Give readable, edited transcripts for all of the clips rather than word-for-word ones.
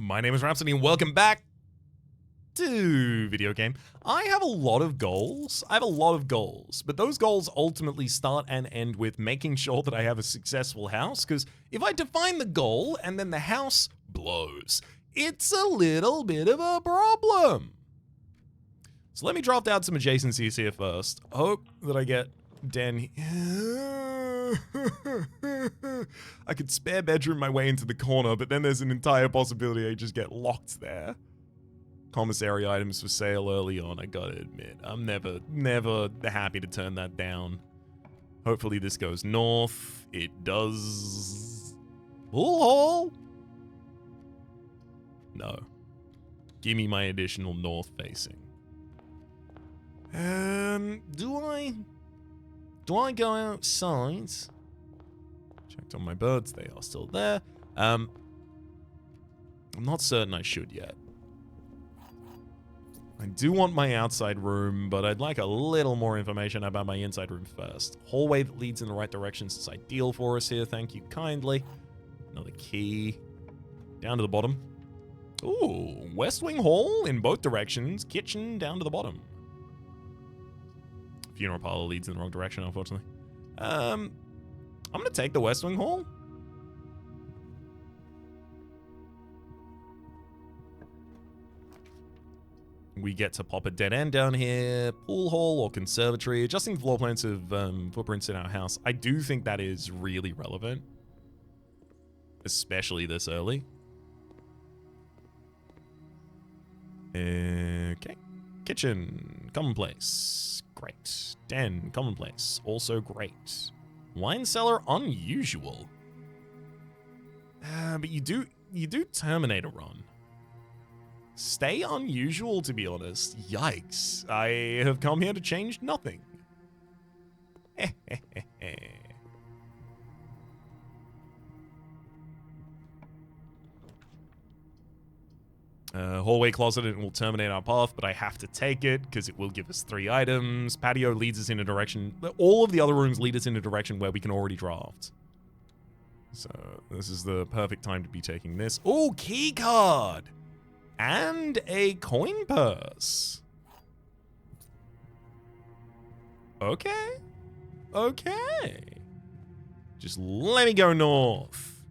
My name is Rhapsody and welcome back to video game. I have a lot of goals. But those goals ultimately start and end with making sure that I have a successful house, because if I define the goal and then the house blows, it's a little bit of a problem. So let me draft out some adjacencies here first. Hope that I get Den. I could spare bedroom my way into the corner, but then there's an entire possibility I just get locked there. Commissary items for sale early on, I gotta admit. I'm never happy to turn that down. Hopefully this goes north. It does. Pool hall? No. Give me my additional north facing. Do I go outside? Checked on my birds, they are still there. I'm not certain I should yet. I do want my outside room, but I'd like a little more information about my inside room first. Hallway that leads in the right direction is ideal for us here, thank you kindly. Another key. Down to the bottom. Ooh, West Wing Hall in both directions. Kitchen down to the bottom. Funeral parlor leads in the wrong direction, unfortunately. I'm gonna take the West Wing Hall. We get to pop a dead end down here. Pool hall or conservatory. Adjusting floor plans of footprints in our house. I do think that is really relevant. Especially this early. Okay. Kitchen. Commonplace. Great. Den. Commonplace. Also great. Wine cellar. Unusual. But you do Terminator run. Stay unusual, to be honest. Yikes. I have come here to change nothing. Hallway closet, it will terminate our path, but I have to take it because it will give us 3 items. Patio leads us in a direction. All of the other rooms lead us in a direction where we can already draft. So this is the perfect time to be taking this. Oh, key card! And a coin purse. Okay. Just let me go north.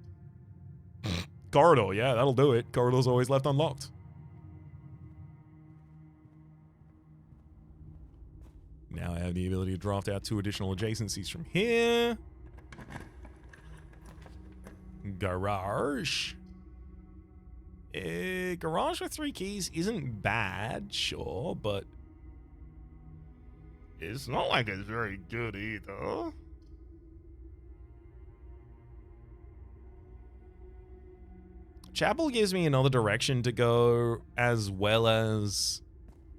Corridor, yeah, that'll do it. Corridor's always left unlocked. Now I have the ability to draft out 2 additional adjacencies from here. Garage. Garage with 3 keys isn't bad, sure, but it's not like it's very good either. Chapel gives me another direction to go, as well as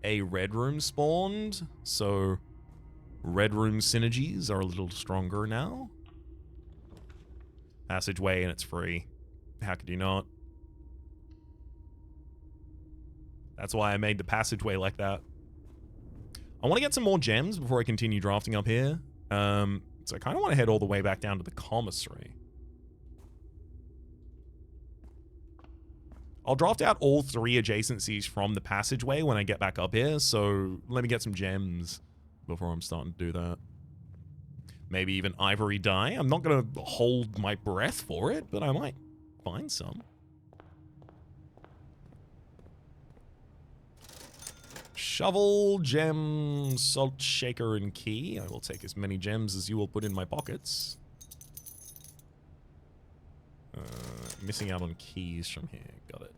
a red room spawned, so red room synergies are a little stronger now. Passageway and it's free. How could you not? That's why I made the passageway like that. I want to get some more gems before I continue drafting up here. So I kind of want to head all the way back down to the commissary. I'll draft out all 3 adjacencies from the passageway when I get back up here, so let me get some gems before I'm starting to do that. Maybe even ivory dye. I'm not going to hold my breath for it, but I might find some. Shovel, gem, salt shaker, and key. I will take as many gems as you will put in my pockets. Missing out on keys from here. Got it.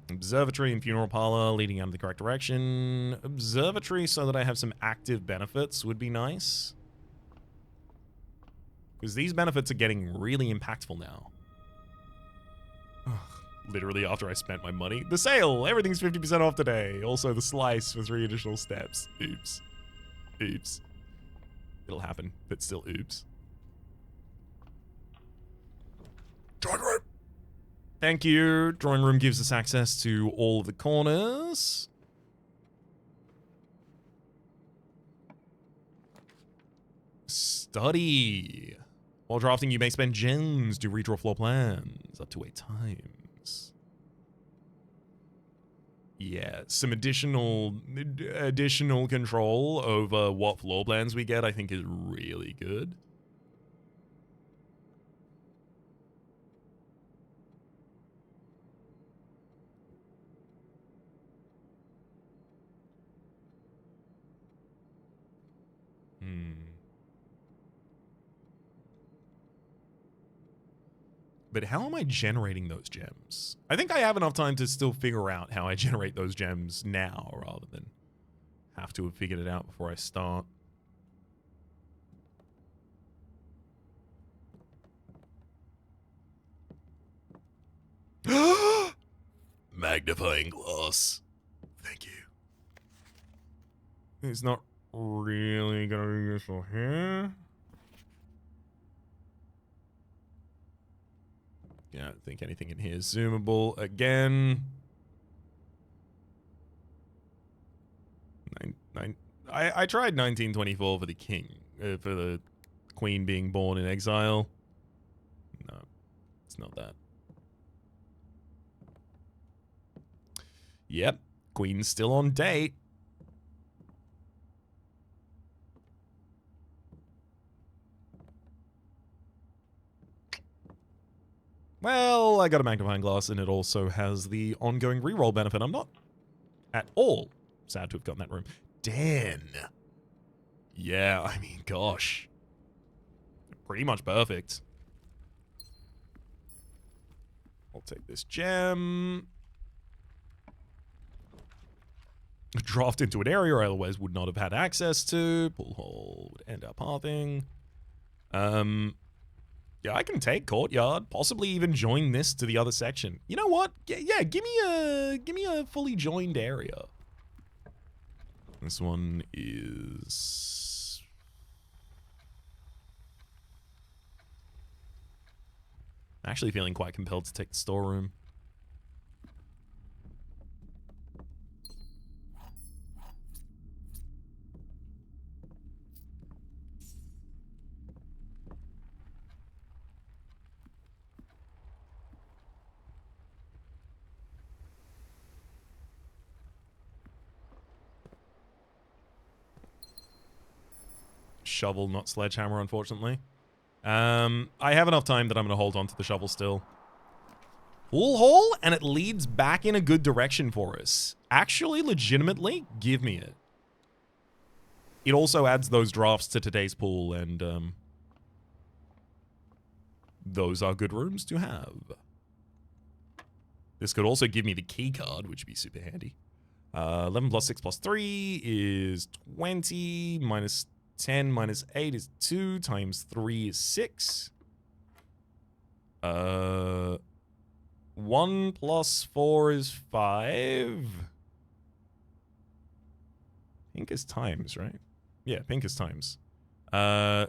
Observatory and funeral parlor leading out in the correct direction. Observatory so that I have some active benefits would be nice. Because these benefits are getting really impactful now. Literally after I spent my money. The sale! Everything's 50% off today. Also the slice for 3 additional steps. Oops. Oops. It'll happen, but still oops. Drawing room! Thank you. Drawing room gives us access to all of the corners. Study. While drafting, you may spend gems to redraw floor plans up to 8 times. Yeah, some additional control over what floor plans we get, I think, is really good. But how am I generating those gems? I think I have enough time to still figure out how I generate those gems now, rather than have to have figured it out before I start. Magnifying glass. Thank you. It's not really gonna be useful here. Yeah, I don't think anything in here is zoomable again. I tried 1924 for the king, for the queen being born in exile. No, it's not that. Yep, queen's still on date. Well, I got a magnifying glass, and it also has the ongoing reroll benefit. I'm not at all sad to have gotten that room. Dan. Yeah, I mean, gosh. Pretty much perfect. I'll take this gem. Draft into an area I otherwise would not have had access to. Pool hole would end up pathing. Yeah, I can take courtyard. Possibly even join this to the other section. You know what? Yeah, give me a fully joined area. This one is... I'm actually feeling quite compelled to take the storeroom. Shovel, not sledgehammer, unfortunately. I have enough time that I'm going to hold on to the shovel still. Pool hole, and it leads back in a good direction for us. Actually, legitimately, give me it. It also adds those drafts to today's pool, and those are good rooms to have. This could also give me the key card, which would be super handy. 11 plus 6 plus 3 is 20, minus 10 minus 8 is 2, times 3 is 6. 1 plus 4 is 5. Pink is times, right? Yeah, pink is times. 5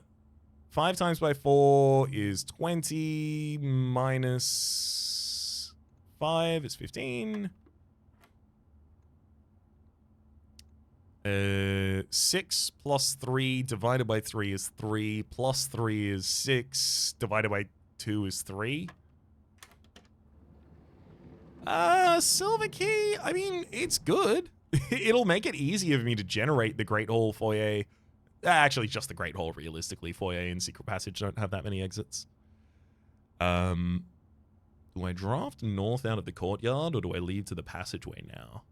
times by 4 is 20, minus 5 is 15. 6 plus 3 divided by 3 is 3, plus 3 is 6, divided by 2 is 3. Silver key, I mean, it's good. It'll make it easier for me to generate the Great Hall, foyer. Actually, just the Great Hall, realistically. Foyer and Secret Passage don't have that many exits. Do I draft north out of the courtyard, or do I leave to the passageway now?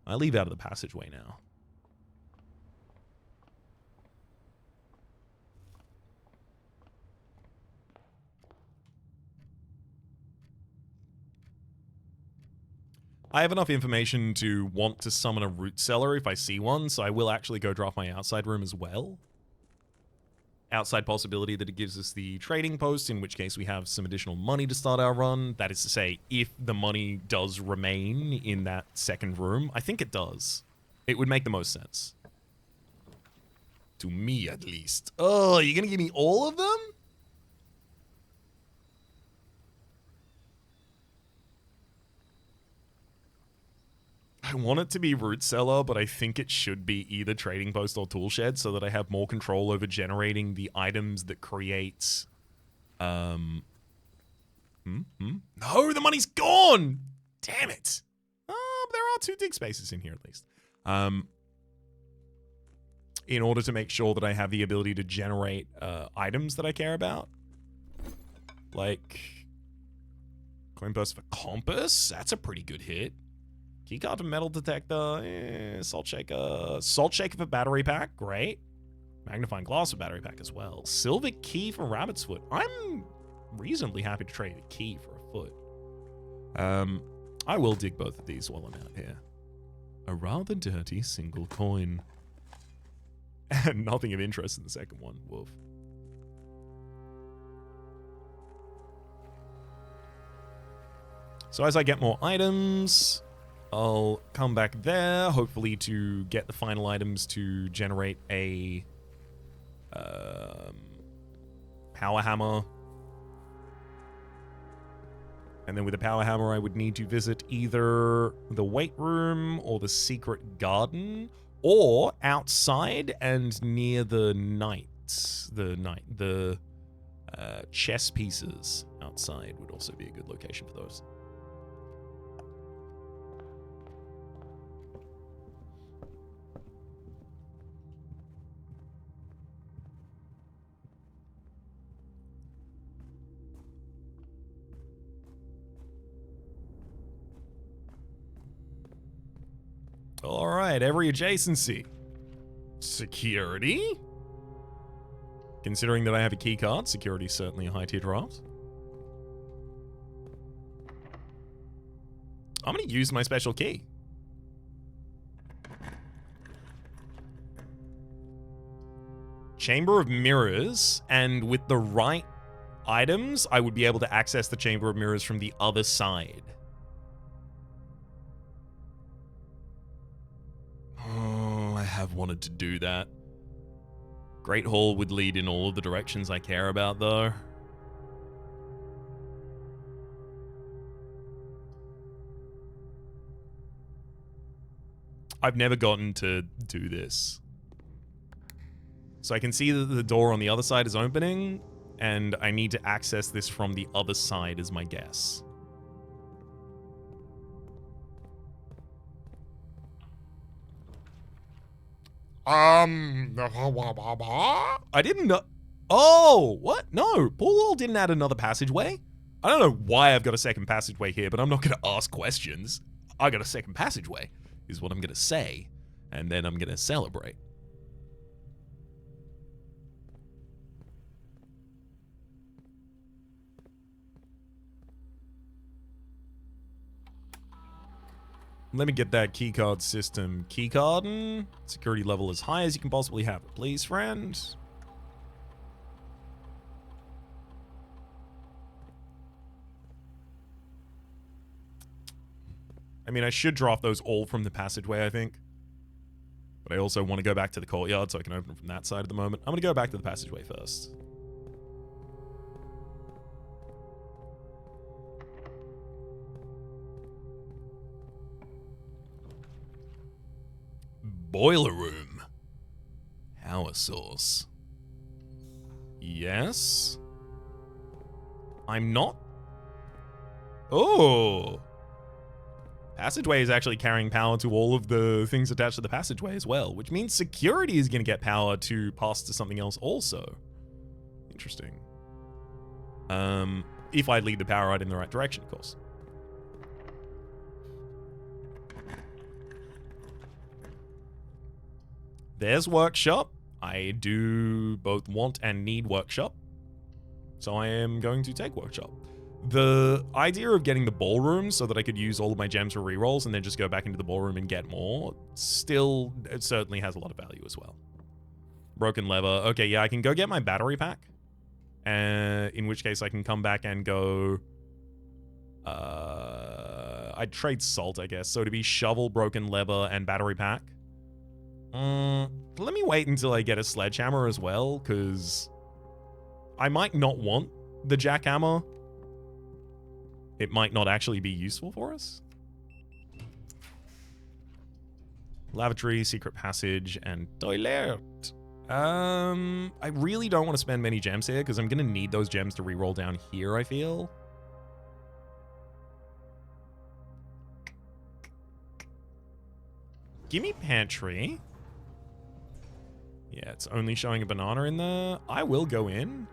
I leave out of the passageway now. I have enough information to want to summon a root cellar if I see one, so I will actually go draft my outside room as well. Outside possibility that it gives us the trading post, in which case we have some additional money to start our run. That is to say, if the money does remain in that second room. I think it does. It would make the most sense. To me, at least. Oh, you're gonna give me all of them? I want it to be root cellar, but I think it should be either trading post or tool shed so that I have more control over generating the items that create... No, the money's gone! Damn it! There are 2 dig spaces in here at least. In order to make sure that I have the ability to generate items that I care about. Like... coin purse for compass? That's a pretty good hit. Keycard for metal detector. Salt shaker. Salt shaker for battery pack. Great. Magnifying glass for battery pack as well. Silver key for rabbit's foot. I'm reasonably happy to trade a key for a foot. I will dig both of these while I'm out here. A rather dirty single coin. And nothing of interest in the second one. Woof. So as I get more items, I'll come back there, hopefully to get the final items to generate a power hammer. And then with the power hammer, I would need to visit either the weight room or the secret garden, or outside and near the chess pieces outside would also be a good location for those. All right, every adjacency. Security? Considering that I have a key card, security is certainly a high-tier draft. I'm going to use my special key. Chamber of Mirrors, and with the right items, I would be able to access the Chamber of Mirrors from the other side. Oh, I have wanted to do that. Great Hall would lead in all of the directions I care about, though. I've never gotten to do this. So I can see that the door on the other side is opening, and I need to access this from the other side is my guess. I didn't know. Oh, what? No, Paul Wall didn't add another passageway. I don't know why I've got a second passageway here, but I'm not going to ask questions. I got a second passageway, is what I'm going to say, and then I'm going to celebrate. Let me get that keycard system keycarding. Security level as high as you can possibly have it. Please, friend. I mean, I should draft those all from the passageway, I think. But I also want to go back to the courtyard so I can open it from that side at the moment. I'm going to go back to the passageway first. Boiler room. Power source. Yes. I'm not. Oh. Passageway is actually carrying power to all of the things attached to the passageway as well, which means security is going to get power to pass to something else also. Interesting. If I lead the power out in the right direction, of course. There's workshop. I do both want and need workshop. So I am going to take workshop. The idea of getting the ballroom so that I could use all of my gems for rerolls and then just go back into the ballroom and get more, still, it certainly has a lot of value as well. Broken lever. Okay, yeah, I can go get my battery pack. In which case I can come back and go... I'd trade salt, I guess. So to be shovel, broken lever, and battery pack. Let me wait until I get a sledgehammer as well, because I might not want the jackhammer. It might not actually be useful for us. Lavatory, secret passage, and toilet. I really don't want to spend many gems here because I'm going to need those gems to reroll down here, I feel. Gimme pantry. Yeah, it's only showing a banana in there. I will go in.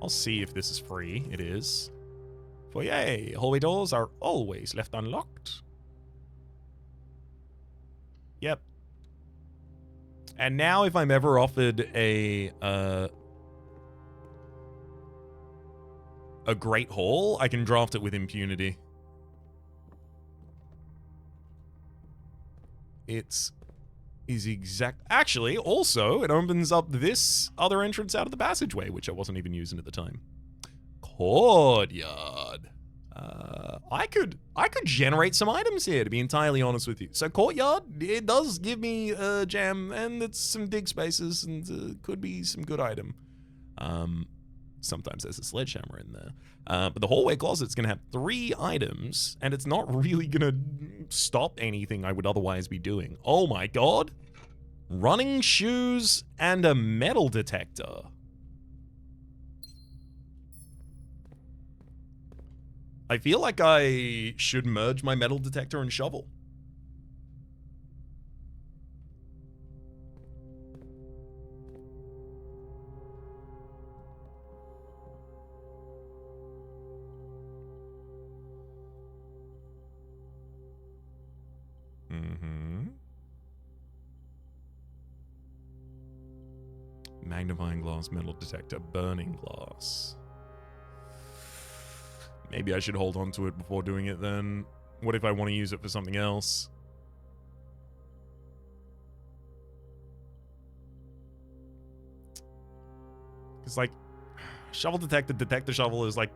I'll see if this is free. It is. Foyer. Hallway doors are always left unlocked. Yep. And now if I'm ever offered a great haul, I can draft it with impunity. It's is exact. Actually, also, it opens up this other entrance out of the passageway, which I wasn't even using at the time. Courtyard. I could generate some items here, to be entirely honest with you. So courtyard, it does give me a gem, and it's some dig spaces, and could be some good item. Sometimes there's a sledgehammer in there. But the hallway closet's going to have 3 items, and it's not really going to stop anything I would otherwise be doing. Oh my god. Running shoes and a metal detector. I feel like I should merge my metal detector and shovel. Magnifying glass, metal detector, burning glass. Maybe I should hold on to it before doing it then. What if I want to use it for something else? Because, like, shovel detector, detector shovel is, like,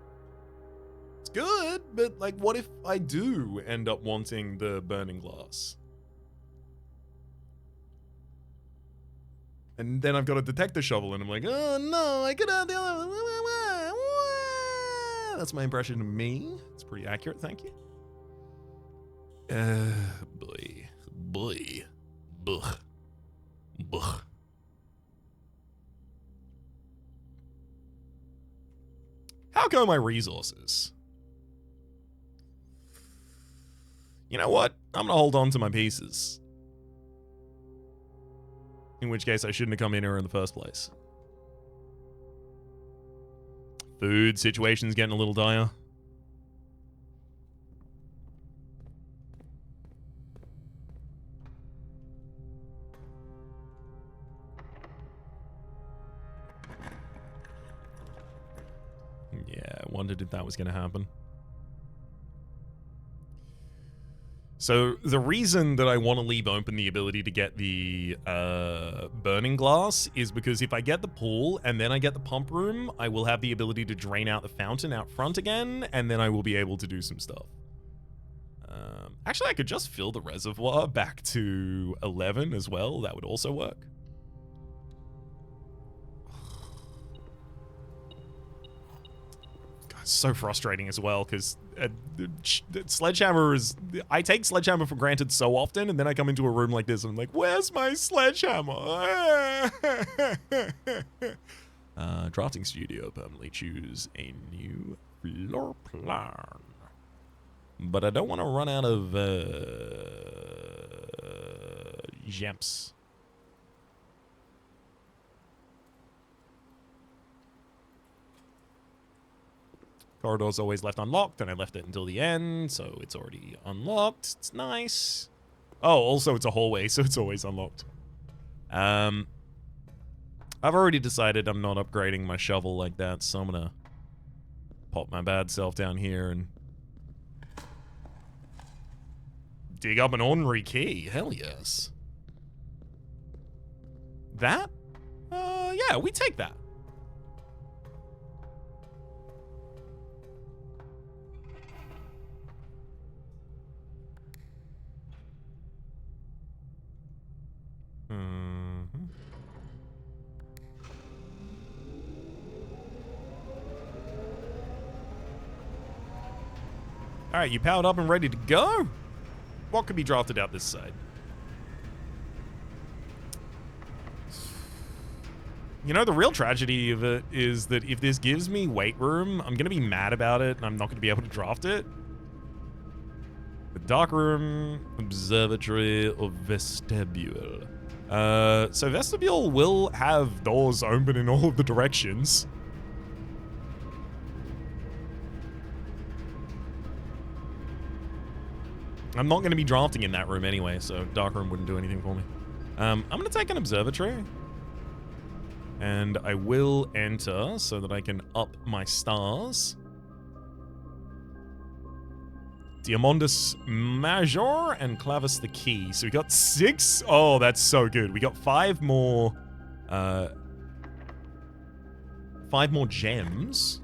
it's good, but, like, what if I do end up wanting the burning glass? And then I've got a detector shovel, and I'm like, oh no, I could have the other one. That's my impression of me. It's pretty accurate, thank you. Boy. Buh. How go my resources? You know what? I'm gonna hold on to my pieces. In which case, I shouldn't have come in here in the first place. Food situation's getting a little dire. Yeah, I wondered if that was going to happen. So the reason that I want to leave open the ability to get the burning glass is because if I get the pool and then I get the pump room, I will have the ability to drain out the fountain out front again, and then I will be able to do some stuff. Actually, I could just fill the reservoir back to 11 as well. That would also work. So frustrating as well, because sledgehammer is... I take sledgehammer for granted so often, and then I come into a room like this, and I'm like, where's my sledgehammer? Drafting studio, permanently choose a new floor plan. But I don't want to run out of gems. Corridor's always left unlocked, and I left it until the end, so it's already unlocked. It's nice. Oh, also it's a hallway, so it's always unlocked. I've already decided I'm not upgrading my shovel like that, so I'm gonna pop my bad self down here and dig up an ordinary key. Hell yes. That? Yeah, we take that. All right, you powered up and ready to go? What could be drafted out this side? You know, the real tragedy of it is that if this gives me weight room, I'm going to be mad about it, and I'm not going to be able to draft it. The dark room, observatory, or vestibule. So vestibule will have doors open in all of the directions. I'm not going to be drafting in that room anyway, so dark room wouldn't do anything for me. I'm going to take an observatory. And I will enter so that I can up my stars. Diamondus Major and Clavis the Key. So we got 6. Oh, that's so good. We got 5 more. 5 more gems.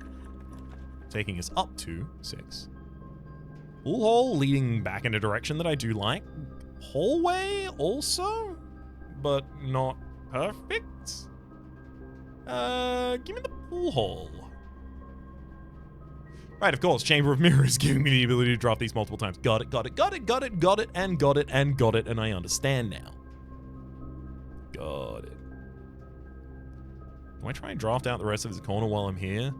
Taking us up to 6. Pool hole leading back in a direction that I do like. Hallway also, but not perfect. Give me the pool hall. Right, of course, Chamber of Mirrors giving me the ability to drop these multiple times. Got it, got it, got it, got it, got it, and got it, and got it, and I understand now. Got it. Do I try and draft out the rest of this corner while I'm here?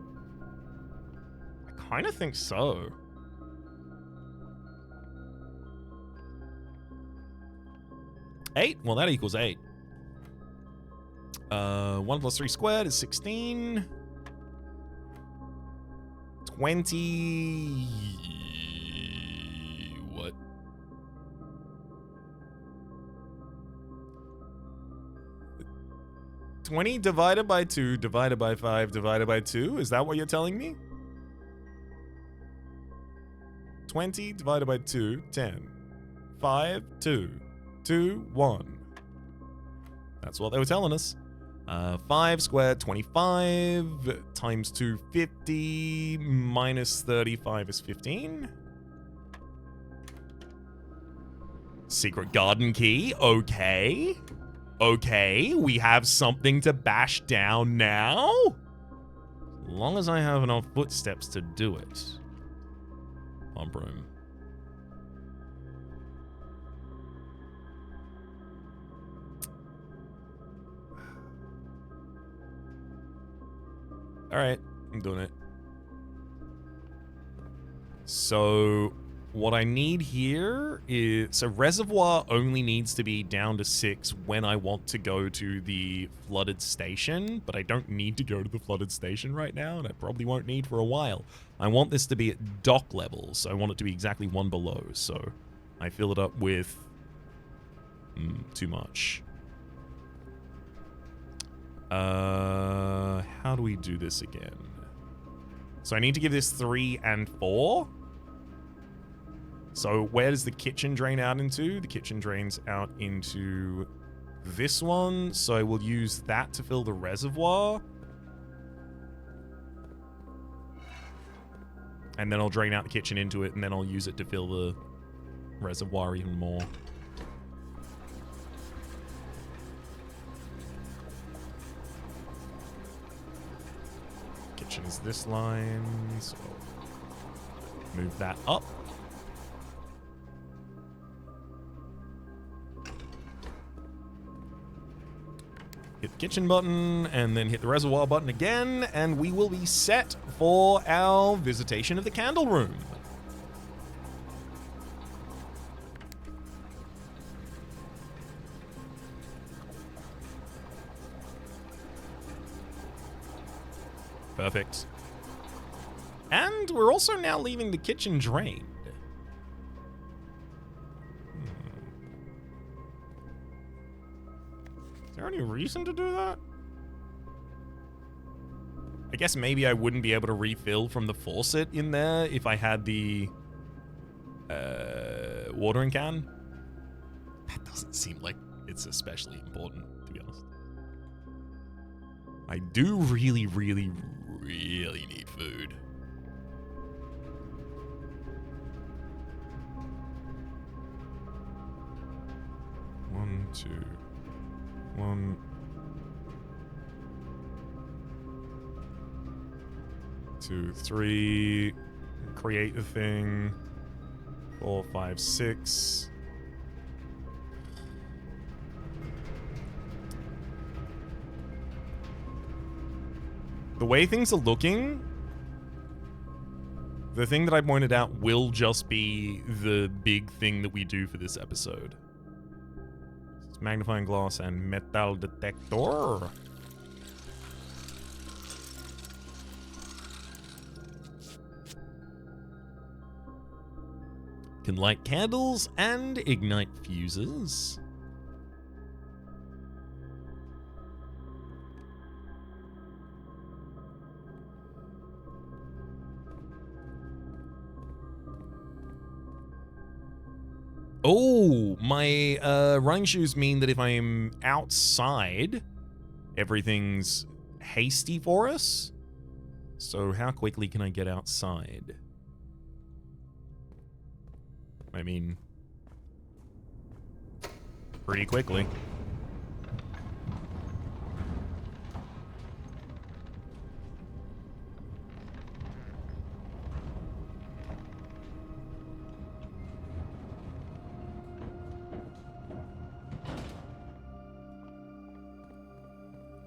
I kind of think so. Eight? Well, that equals 8. 1 plus 3 squared is 16. 20. What? $20 divided by 2 divided by 5 divided by 2? Is that what you're telling me? 20 divided by 2, 10. 5, 2. 2, 1. That's what they were telling us. 5 squared, 25, times 2, 50, minus 35 is 15. Secret garden key, okay. Okay, we have something to bash down now? As long as I have enough footsteps to do it. Pump room. Alright, I'm doing it. So, what I need here is... So, reservoir only needs to be down to 6 when I want to go to the flooded station, but I don't need to go to the flooded station right now, and I probably won't need for a while. I want this to be at dock levels, so I want it to be exactly 1 below, so I fill it up with... too much. How do we do this again? So I need to give this 3 and 4. So where does the kitchen drain out into? The kitchen drains out into this one. So I will use that to fill the reservoir. And then I'll drain out the kitchen into it, and then I'll use it to fill the reservoir even more. Kitchen is this line, so move that up. Hit the kitchen button, and then hit the reservoir button again, and we will be set for our visitation of the candle room. Perfect. And we're also now leaving the kitchen drained. Is there any reason to do that? I guess maybe I wouldn't be able to refill from the faucet in there if I had the watering can. That doesn't seem like it's especially important, to be honest. I do really, really, really need food. One, two, 1, 2, 3. Create the thing. 4, 5, 6. The way things are looking, the thing that I pointed out will just be the big thing that we do for this episode. It's magnifying glass and metal detector. Can light candles and ignite fuses. Oh, my running shoes mean that if I'm outside, everything's hasty for us. So how quickly can I get outside? I mean, pretty quickly.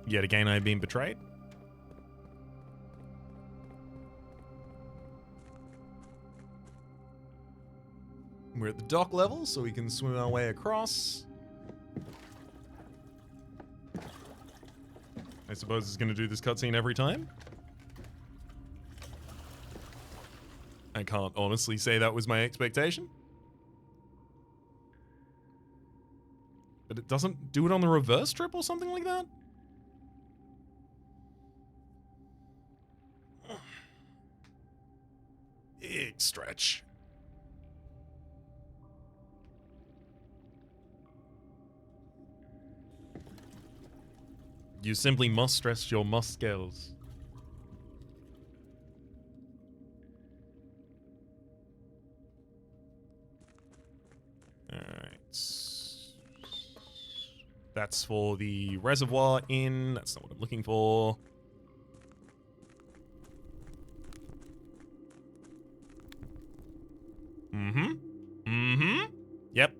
Yet again, I've been betrayed. We're at the dock level, so we can swim our way across. I suppose it's going to do this cutscene every time. I can't honestly say that was my expectation. But it doesn't do it on the reverse trip or something like that? Big stretch. You simply must stress your must skills. Alright. That's for the reservoir in. That's not what I'm looking for. Yep.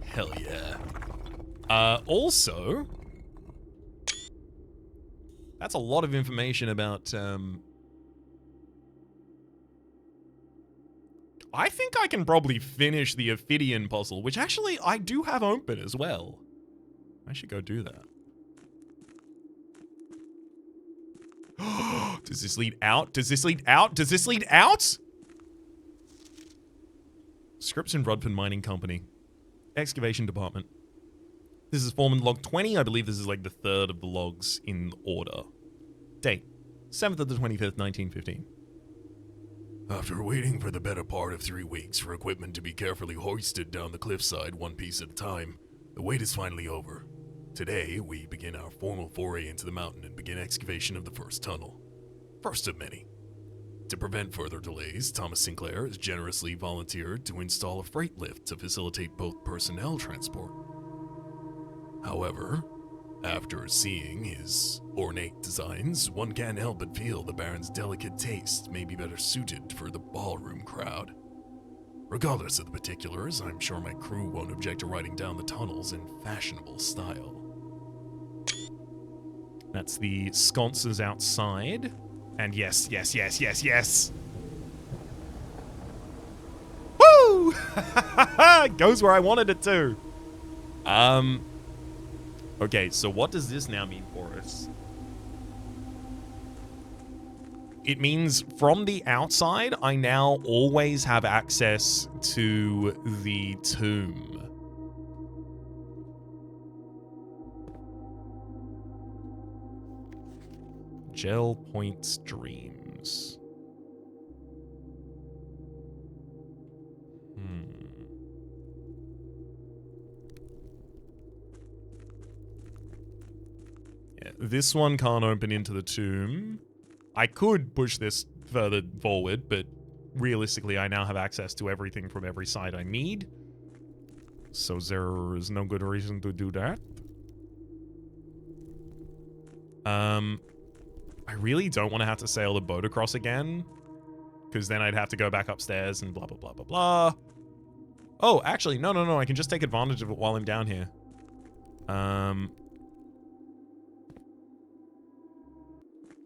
Hell yeah. Also, that's a lot of information about, I think I can probably finish the Ophidian puzzle, which actually I do have open as well. I should go do that. Does this lead out? Does this lead out? Does this lead out? Scripps and Rudford Mining Company. Excavation Department. This is Foreman log 20. I believe this is like the third of the logs in order. Date. 7th of the 25th, 1915. After waiting for the better part of 3 weeks for equipment to be carefully hoisted down the cliffside one piece at a time, the wait is finally over. Today, we begin our formal foray into the mountain and begin excavation of the first tunnel. First of many. To prevent further delays, Thomas Sinclair has generously volunteered to install a freight lift to facilitate both personnel transport. However, after seeing his ornate designs, one can't help but feel the Baron's delicate taste may be better suited for the ballroom crowd. Regardless of the particulars, I'm sure my crew won't object to riding down the tunnels in fashionable style. That's the sconces outside. And yes, yes, yes, yes, yes. Woo! Goes where I wanted it to. Okay, so what does this now mean for us? It means from the outside, I now always have access to the tomb. Gel Point Streams. Yeah, this one can't open into the tomb. I could push this further forward, but realistically, I now have access to everything from every side I need. So there is no good reason to do that. I really don't want to have to sail the boat across again, because then I'd have to go back upstairs and blah, blah, blah, blah, blah. Oh, actually, no. I can just take advantage of it while I'm down here.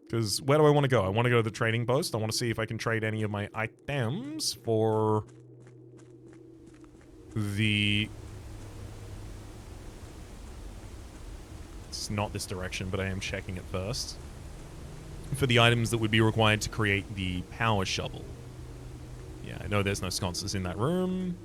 Because where do I want to go? I want to go to the trading post. I want to see if I can trade any of my items for the... It's not this direction, but I am checking it first. For the items that would be required to create the power shovel. Yeah, I know there's no sconces in that room.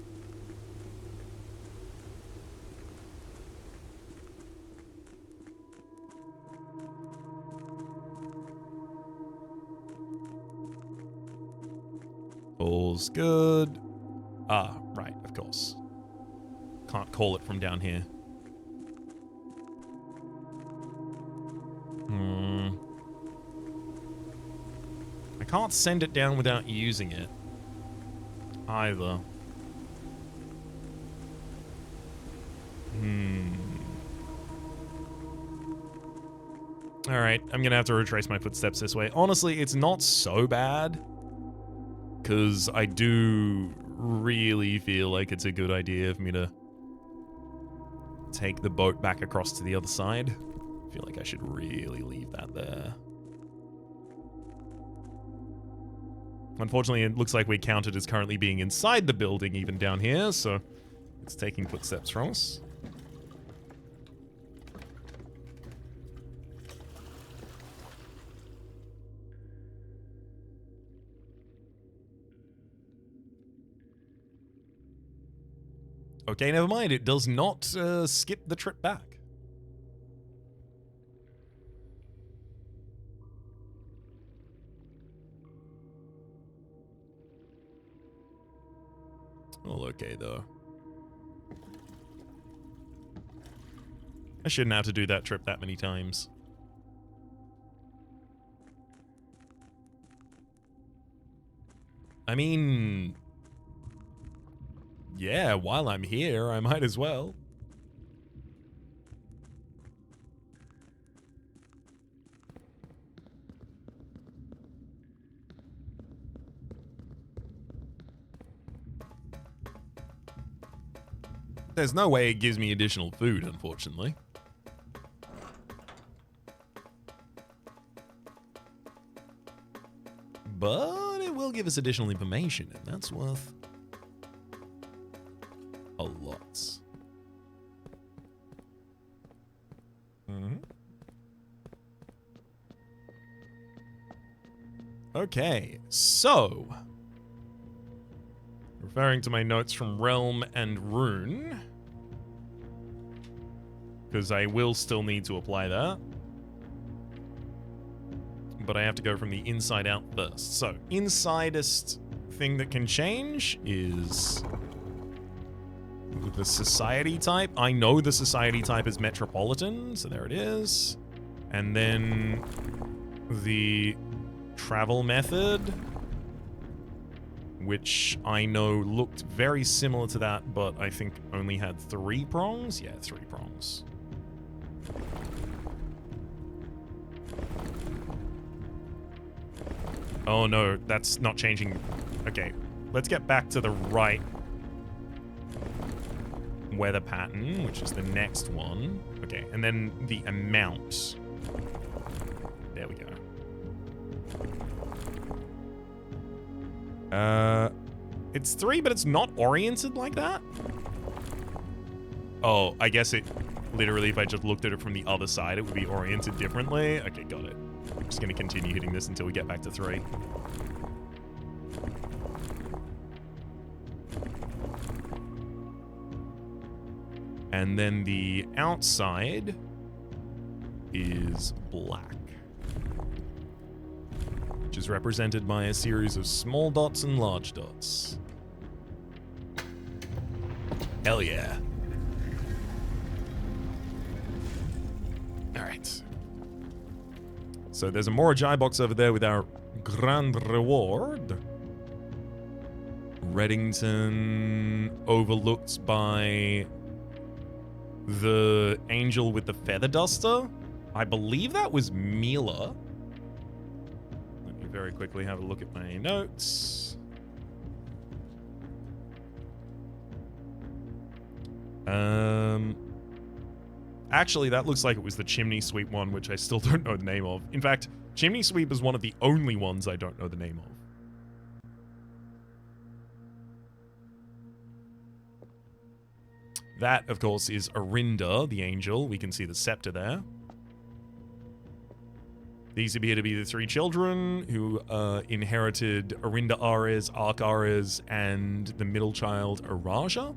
All's good. Ah, right, of course. Can't call it from down here. I can't send it down without using it. Either. Alright, I'm gonna have to retrace my footsteps this way. Honestly, it's not so bad. Because I do really feel like it's a good idea for me to take the boat back across to the other side. I feel like I should really leave that there. Unfortunately, it looks like we're counted as currently being inside the building even down here, so it's taking footsteps from us. Okay, never mind. It does not skip the trip back. All okay, though. I shouldn't have to do that trip that many times. I mean... yeah, while I'm here, I might as well. There's no way it gives me additional food, unfortunately. But it will give us additional information, and that's worth a lot. Okay, so... referring to my notes from Realm and Rune, because I will still need to apply that. But I have to go from the inside out first. So, insidest thing that can change is the society type. I know the society type is metropolitan, so there it is. And then the travel method, which I know looked very similar to that, but I think only had 3 prongs. Yeah, 3 prongs. Oh no, that's not changing. Okay, let's get back to the right weather pattern, which is the next one. Okay, and then the amount. There we go. It's 3, but it's not oriented like that? Oh, I guess it literally, if I just looked at it from the other side, it would be oriented differently. Okay, got it. I'm just going to continue hitting this until we get back to 3. And then the outside is black, which is represented by a series of small dots and large dots. Hell yeah. Alright. So there's a Morajai box over there with our grand reward. Reddington overlooked by the angel with the feather duster. I believe that was Mila. Let me very quickly have a look at my notes. Actually, that looks like it was the chimney sweep one, which I still don't know the name of. In fact, chimney sweep is one of the only ones I don't know the name of. That, of course, is Orinda, the angel. We can see the scepter there. These appear to be the three children who inherited Orinda Aries, Aries, and the middle child, Araja.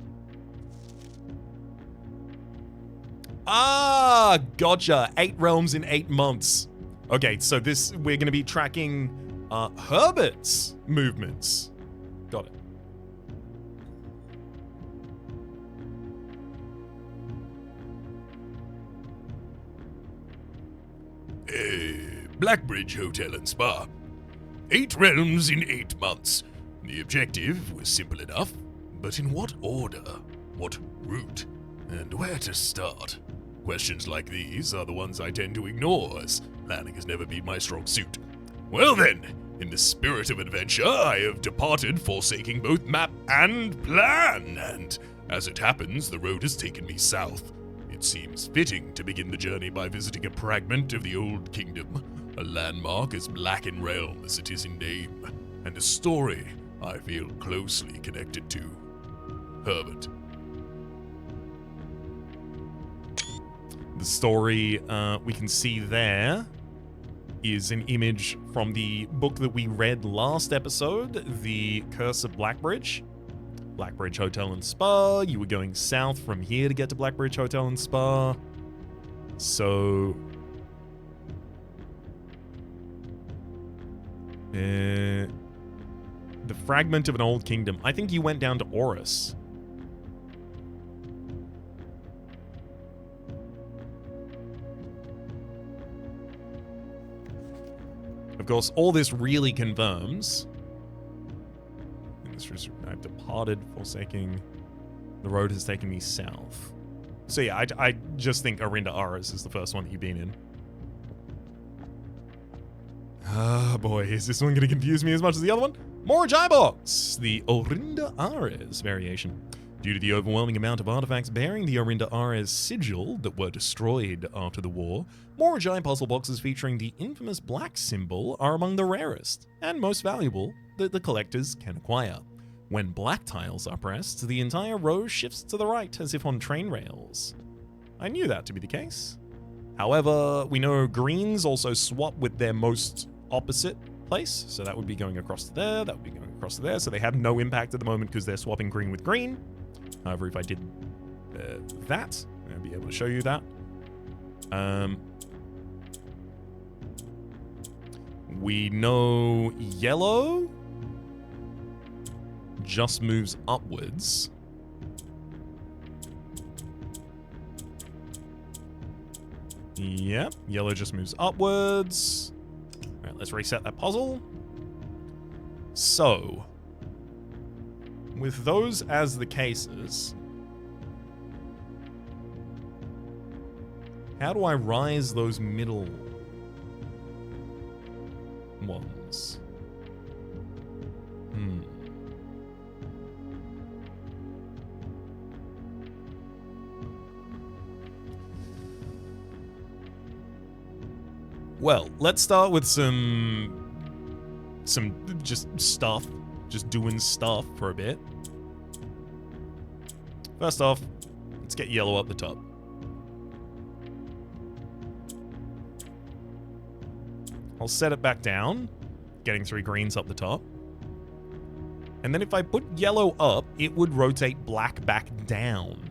Ah, gotcha. 8 realms in 8 months. Okay, so we're going to be tracking Herbert's movements. Got it. Blackbridge Hotel and Spa. 8 realms in 8 months. The objective was simple enough, but in what order, what route, and where to start? Questions like these are the ones I tend to ignore, as planning has never been my strong suit. Well then, in the spirit of adventure, I have departed, forsaking both map and plan, and as it happens, the road has taken me south. It seems fitting to begin the journey by visiting a fragment of the Old Kingdom, a landmark as black in realm as it is in name, and a story I feel closely connected to. Herbert. The story we can see there is an image from the book that we read last episode, The Curse of Blackbridge. Blackbridge Hotel and Spa. You were going south from here to get to Blackbridge Hotel and Spa. So... the fragment of an old kingdom. I think you went down to Orarius. Of course, all this really confirms. I've departed, forsaking. The road has taken me south. So yeah, I just think Orinda Aries is the first one that you've been in. Ah, boy, is this one going to confuse me as much as the other one? More Box, the Orinda Aries variation. Due to the overwhelming amount of artifacts bearing the Orinda Aries sigil that were destroyed after the war, Morajai puzzle boxes featuring the infamous black symbol are among the rarest and most valuable that the collectors can acquire. When black tiles are pressed, the entire row shifts to the right as if on train rails. I knew that to be the case. However, we know greens also swap with their most opposite place, so that would be going across to there, that would be going across to there, so they have no impact at the moment because they're swapping green with green. However, if I did that, I'd be able to show you that. We know yellow just moves upwards. Yep, yellow just moves upwards. All right, let's reset that puzzle. So, with those as the cases, how do I rise those middle ones? Well, let's start with some just stuff. Just doing stuff for a bit. First off, let's get yellow up the top. I'll set it back down, getting 3 greens up the top. And then if I put yellow up, it would rotate black back down.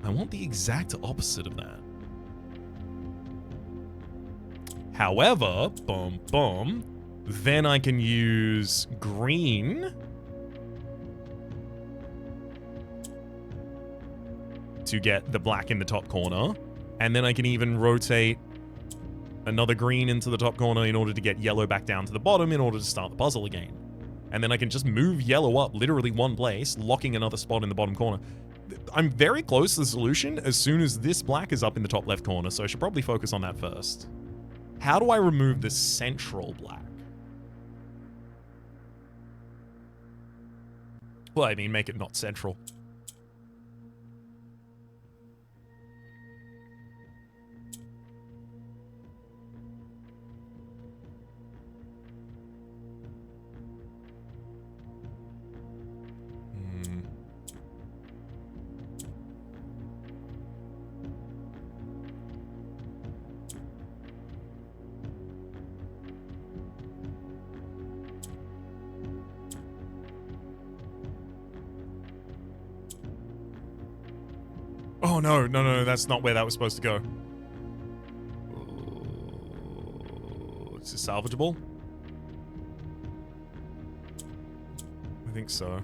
I want the exact opposite of that. However, then I can use green to get the black in the top corner. And then I can even rotate another green into the top corner in order to get yellow back down to the bottom in order to start the puzzle again. And then I can just move yellow up literally one place, locking another spot in the bottom corner. I'm very close to the solution as soon as this black is up in the top left corner, so I should probably focus on that first. How do I remove the central black? Well, I mean, make it not central. Oh, no, that's not where that was supposed to go. Oh, is this salvageable? I think so.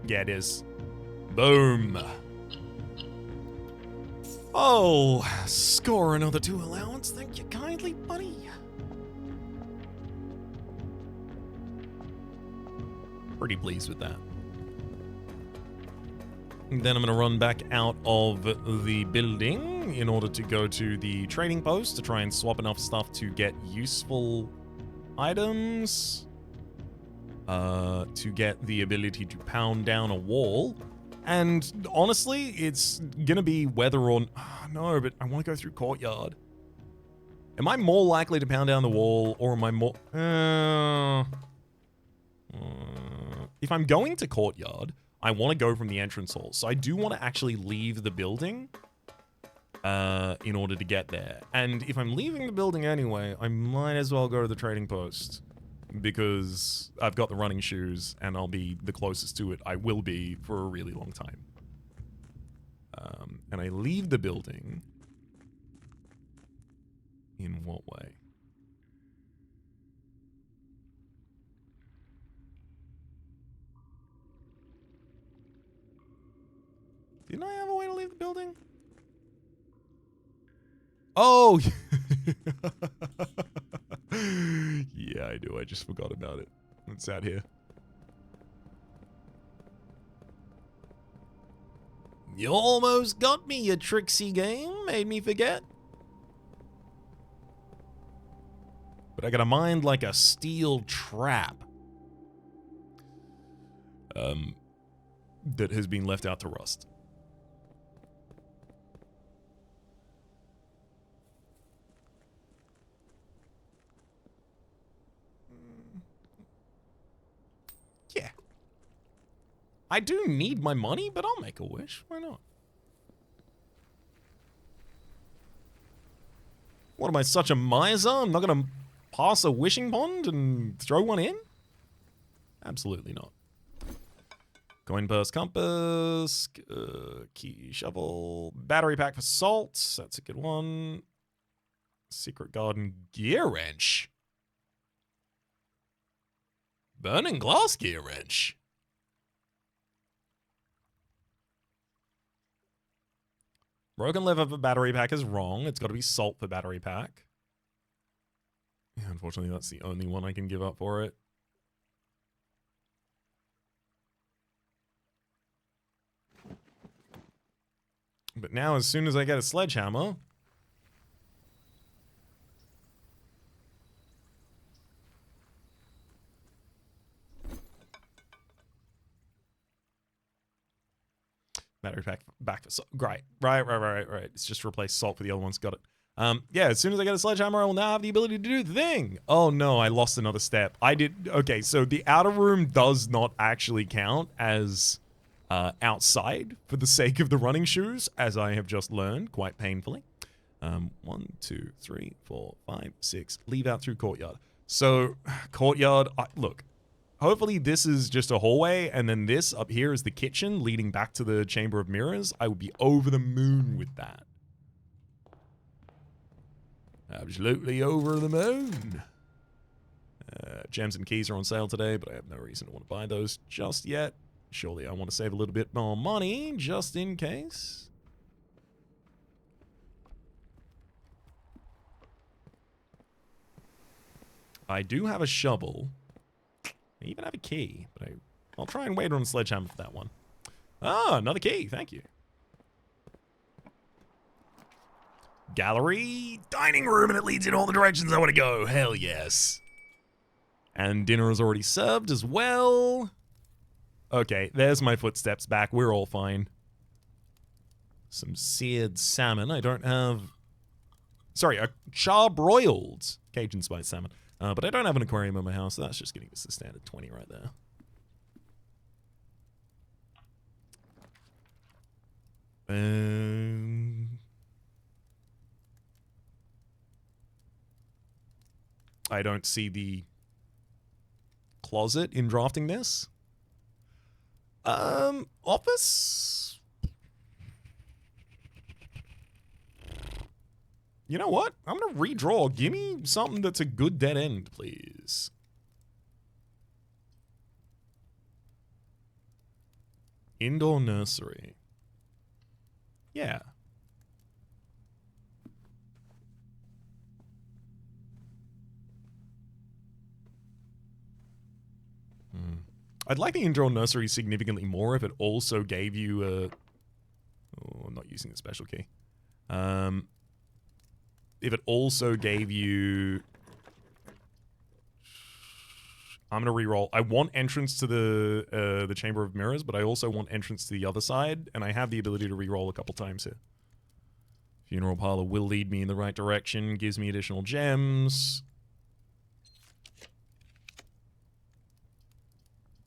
Yeah, it is. Boom. Oh, score another 2 allowance. Thank you kindly, buddy. Pretty pleased with that. And then I'm going to run back out of the building in order to go to the trading post to try and swap enough stuff to get useful items. To get the ability to pound down a wall. And honestly, it's gonna be whether or... no, but I want to go through courtyard. Am I more likely to pound down the wall, or am I more... if I'm going to courtyard, I want to go from the entrance hall. So I do want to actually leave the building in order to get there. And if I'm leaving the building anyway, I might as well go to the trading post. Because I've got the running shoes, and I'll be the closest to it I will be for a really long time. And I leave the building... in what way? Didn't I have a way to leave the building? Oh! Yeah, I do. I just forgot about it. It's out here. You almost got me, you tricksy game. Made me forget. But I got a mind like a steel trap. That has been left out to rust. Yeah. I do need my money, but I'll make a wish. Why not? What am I, such a miser? I'm not going to pass a wishing pond and throw one in? Absolutely not. Coin purse, compass, key, shovel, battery pack for salt. That's a good one. Secret garden gear wrench. Burning glass gear wrench. Broken lever for battery pack is wrong. It's got to be salt for battery pack. Yeah, unfortunately, that's the only one I can give up for it. But now, as soon as I get a sledgehammer... Battery pack back for salt. Right. It's just replace salt for the other ones. Got it. Yeah, as soon as I get a sledgehammer, I will now have the ability to do the thing. Oh no, I lost another step. I did... Okay, so the outer room does not actually count as outside for the sake of the running shoes, as I have just learned quite painfully. 1, 2, 3, 4, 5, 6. Leave out through courtyard. So, courtyard... look. Hopefully this is just a hallway, and then this up here is the kitchen leading back to the Chamber of Mirrors. I would be over the moon with that. Absolutely over the moon. Gems and keys are on sale today, but I have no reason to want to buy those just yet. Surely I want to save a little bit more money just in case. I do have a shovel. I even have a key, but I'll try and wait on a sledgehammer for that one. Ah, another key. Thank you. Gallery, dining room, and it leads in all the directions I want to go. Hell yes. And dinner is already served as well. Okay, there's my footsteps back. We're all fine. Some seared salmon. I don't have... Sorry, a charbroiled Cajun spice salmon. But I don't have an aquarium in my house, so that's just getting us the standard 20 right there. I don't see the closet in drafting this. Office? You know what? I'm gonna redraw. Give me something that's a good dead end, please. Indoor nursery. Yeah. I'd like the indoor nursery significantly more if it also gave you a... Oh, I'm not using the special key. If it also gave you... I'm going to reroll. I want entrance to the Chamber of Mirrors, but I also want entrance to the other side, and I have the ability to reroll a couple times here. Funeral Parlor will lead me in the right direction, gives me additional gems.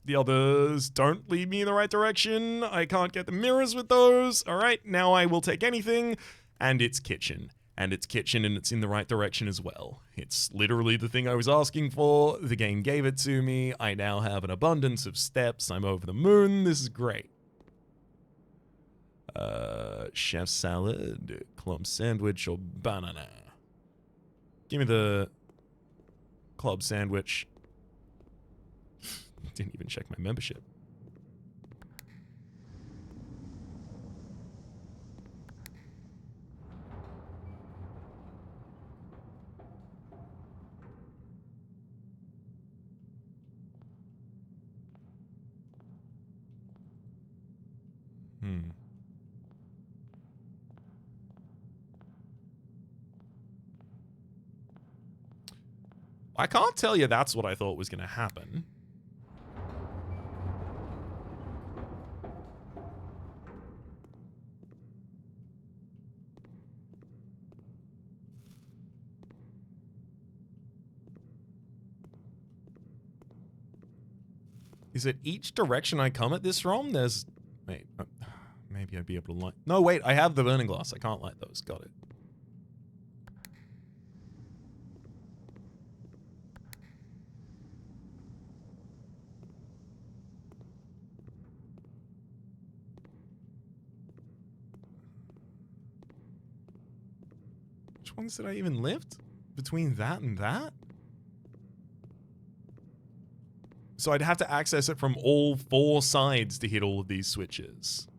The others don't lead me in the right direction. I can't get the mirrors with those. All right, now I will take anything, and it's kitchen. And it's kitchen, and it's in the right direction as well. It's literally the thing I was asking for. The game gave it to me. I now have an abundance of steps. I'm over the moon. This is great. Chef salad, club sandwich, or banana. Give me the club sandwich. Didn't even check my membership. I can't tell you that's what I thought was going to happen. Is it each direction I come at this from? There's... Wait, maybe I'd be able to light... No, wait, I have the burning glass. I can't light those. Got it. Which ones did I even lift? Between that and that? So I'd have to access it from all four sides to hit all of these switches.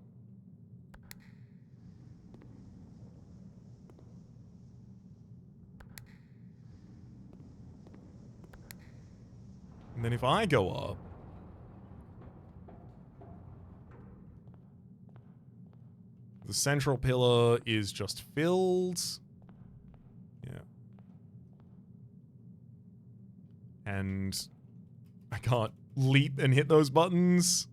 And then if I go up... The central pillar is just filled. Yeah. And... I can't leap and hit those buttons.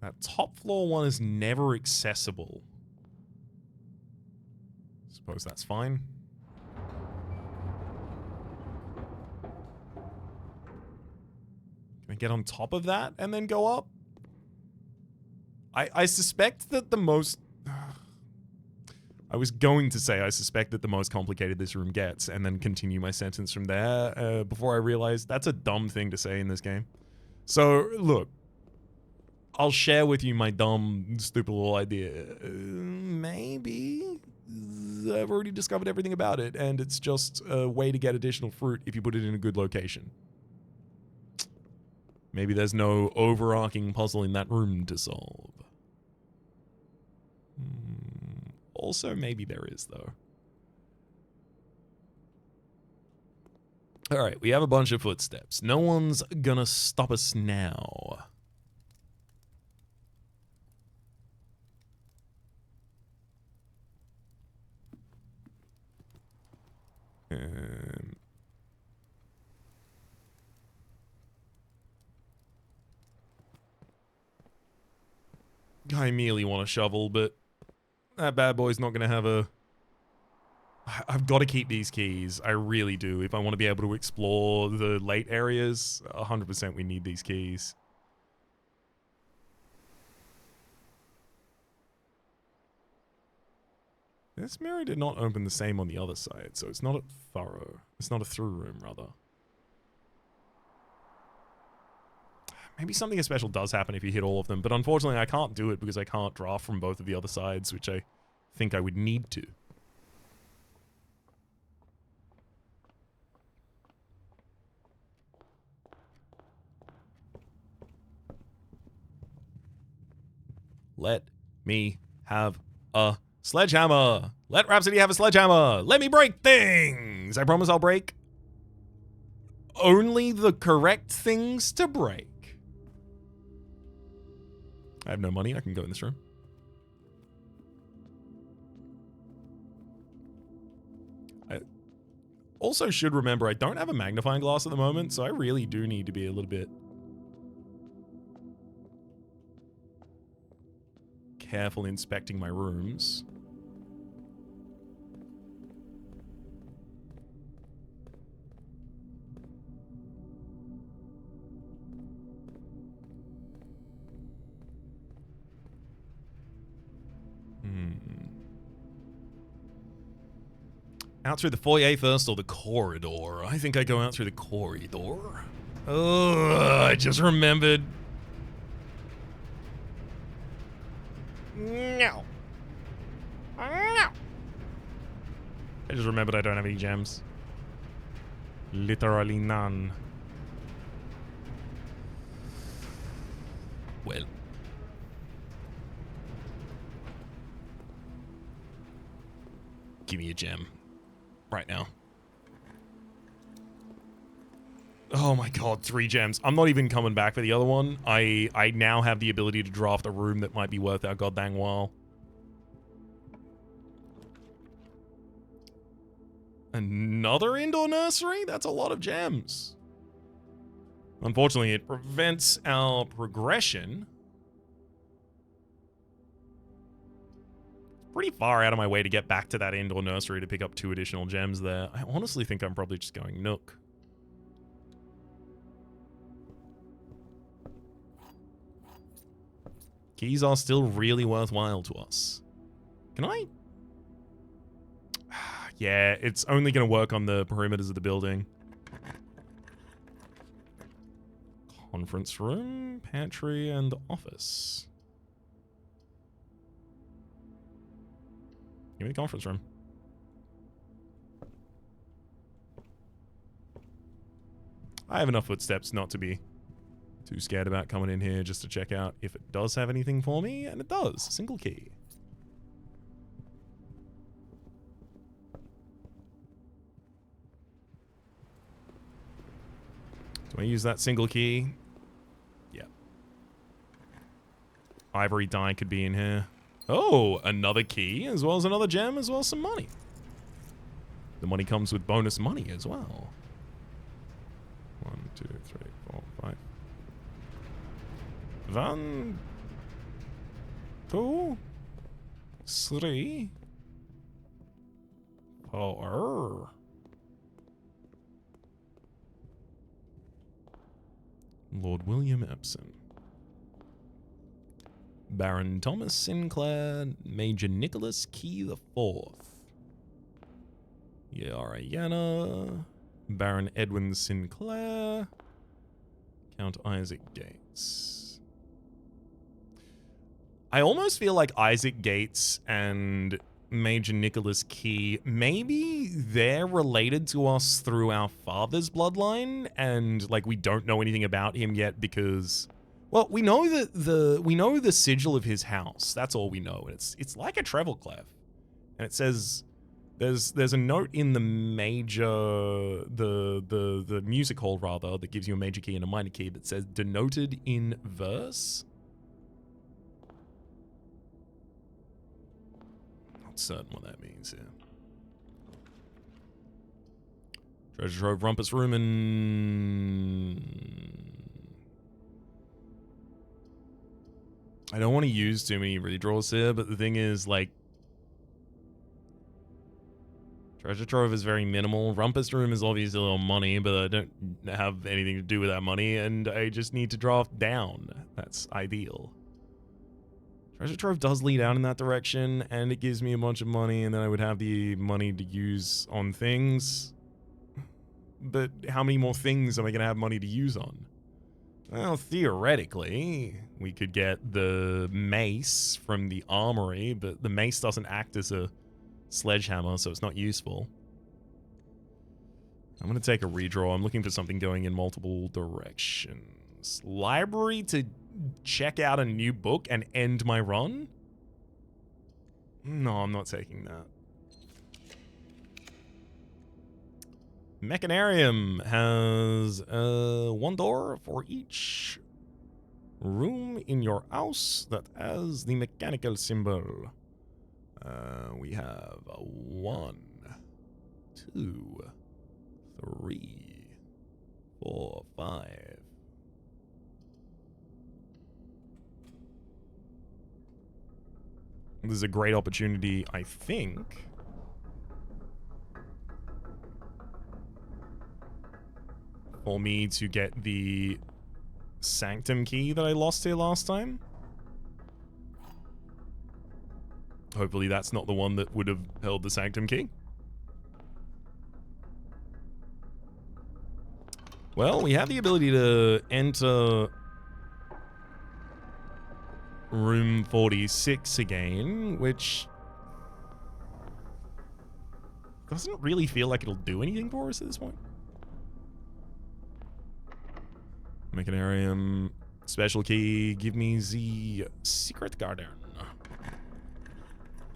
That top floor one is never accessible. Suppose that's fine. Can I get on top of that and then go up? I suspect that the most... I was going to say I suspect that the most complicated this room gets and then continue my sentence from there before I realized that's a dumb thing to say in this game. So, look. I'll share with you my dumb, stupid little idea. Maybe I've already discovered everything about it, and it's just a way to get additional fruit if you put it in a good location. Maybe there's no overarching puzzle in that room to solve. Also, maybe there is, though. Alright, we have a bunch of footsteps. No one's gonna stop us now. I merely want a shovel, but that bad boy's not gonna have a... I've got to keep these keys. I really do. If I want to be able to explore the late areas, 100% we need these keys. This mirror did not open the same on the other side, so it's not a thorough. It's not a through room, rather. Maybe something special does happen if you hit all of them, but unfortunately I can't do it because I can't draft from both of the other sides, which I think I would need to. Let me have a sledgehammer. Let Rhapsody have a sledgehammer. Let me break things. I promise I'll break only the correct things to break. I have no money. I can go in this room. I also should remember I don't have a magnifying glass at the moment, so I really do need to be a little bit careful inspecting my rooms. Out through the foyer first or the corridor? I think I go out through the corridor. Oh, I just remembered. No. No. I just remembered I don't have any gems. Literally none. Well. Give me a gem. Right now. Oh my god, 3 gems. I'm not even coming back for the other one. I now have the ability to draft a room that might be worth our goddamn while. Another indoor nursery? That's a lot of gems. Unfortunately, it prevents our progression. Pretty far out of my way to get back to that indoor nursery to pick up 2 additional gems there. I honestly think I'm probably just going Nook. Keys are still really worthwhile to us. Can I? Yeah, it's only going to work on the perimeters of the building. Conference room, pantry, and office. Give me the conference room. I have enough footsteps not to be too scared about coming in here just to check out if it does have anything for me, and it does. Single key. Do I use that single key? Yeah. Ivory dye could be in here. Oh, another key, as well as another gem, as well as some money. The money comes with bonus money as well. 1, 2, 3, 4, 5. 1, 2, 3, 4. Lord William Epsom. Baron Thomas Sinclair, Major Nicholas Key IV. Yarayana, Baron Edwin Sinclair, Count Isaac Gates. I almost feel like Isaac Gates and Major Nicholas Key, maybe they're related to us through our father's bloodline, and like we don't know anything about him yet because, well, we know that the sigil of his house. That's all we know. It's like a treble clef, and it says there's a note in the major the music hall rather that gives you a major key and a minor key that says denoted in verse. Not certain what that means here. Treasure trove, rumpus room, and I don't want to use too many redraws here, but the thing is, like, treasure trove is very minimal. Rumpus room is obviously a little money, but I don't have anything to do with that money, and I just need to draft down. That's ideal. Treasure trove does lead out in that direction, and it gives me a bunch of money, and then I would have the money to use on things. But how many more things am I going to have money to use on? Well, theoretically, we could get the mace from the armory, but the mace doesn't act as a sledgehammer, so it's not useful. I'm going to take a redraw. I'm looking for something going in multiple directions. Library to check out a new book and end my run? No, I'm not taking that. Mechanarium has one door for each room in your house that has the mechanical symbol. We have 1, 2, 3, 4, 5. This is a great opportunity, I think, for me to get the sanctum key that I lost here last time. Hopefully that's not the one that would have held the sanctum key. Well, we have the ability to enter room 46 again, which doesn't really feel like it'll do anything for us at this point. Mechanarium, special key, give me the secret garden.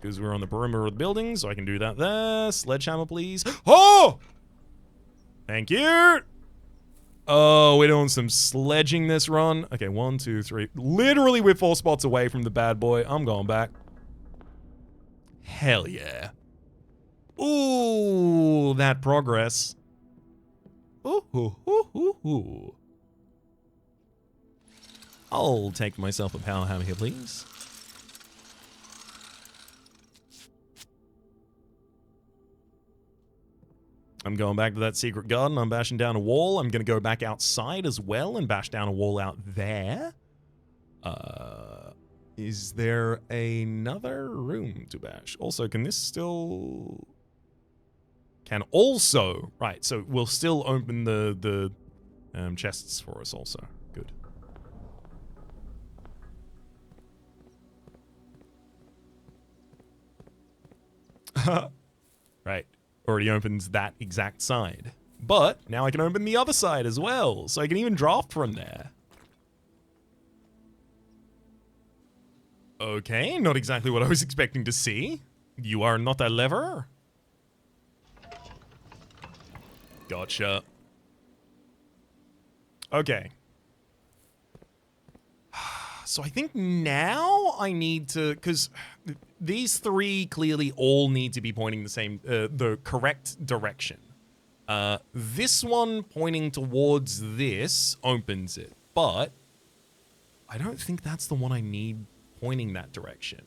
Because we're on the perimeter of the building, so I can do that there. Sledgehammer, please. Oh! Thank you! Oh, we're doing some sledging this run. Okay, 1, 2, 3. Literally, we're 4 spots away from the bad boy. I'm going back. Hell yeah. Ooh, that progress. Ooh, ooh, ooh, ooh, ooh. I'll take myself a power hammer here, please. I'm going back to that secret garden. I'm bashing down a wall. I'm going to go back outside as well and bash down a wall out there. Is there another room to bash? Also, can this still... Can also... Right, so we'll still open the chests for us also. Good. Right. Already opens that exact side. But now I can open the other side as well, so I can even draft from there. Okay, not exactly what I was expecting to see. You are not a lever. Gotcha. Okay. So I think now I need to, because these 3 clearly all need to be pointing the correct direction. This one pointing towards this opens it, but I don't think that's the one I need pointing that direction.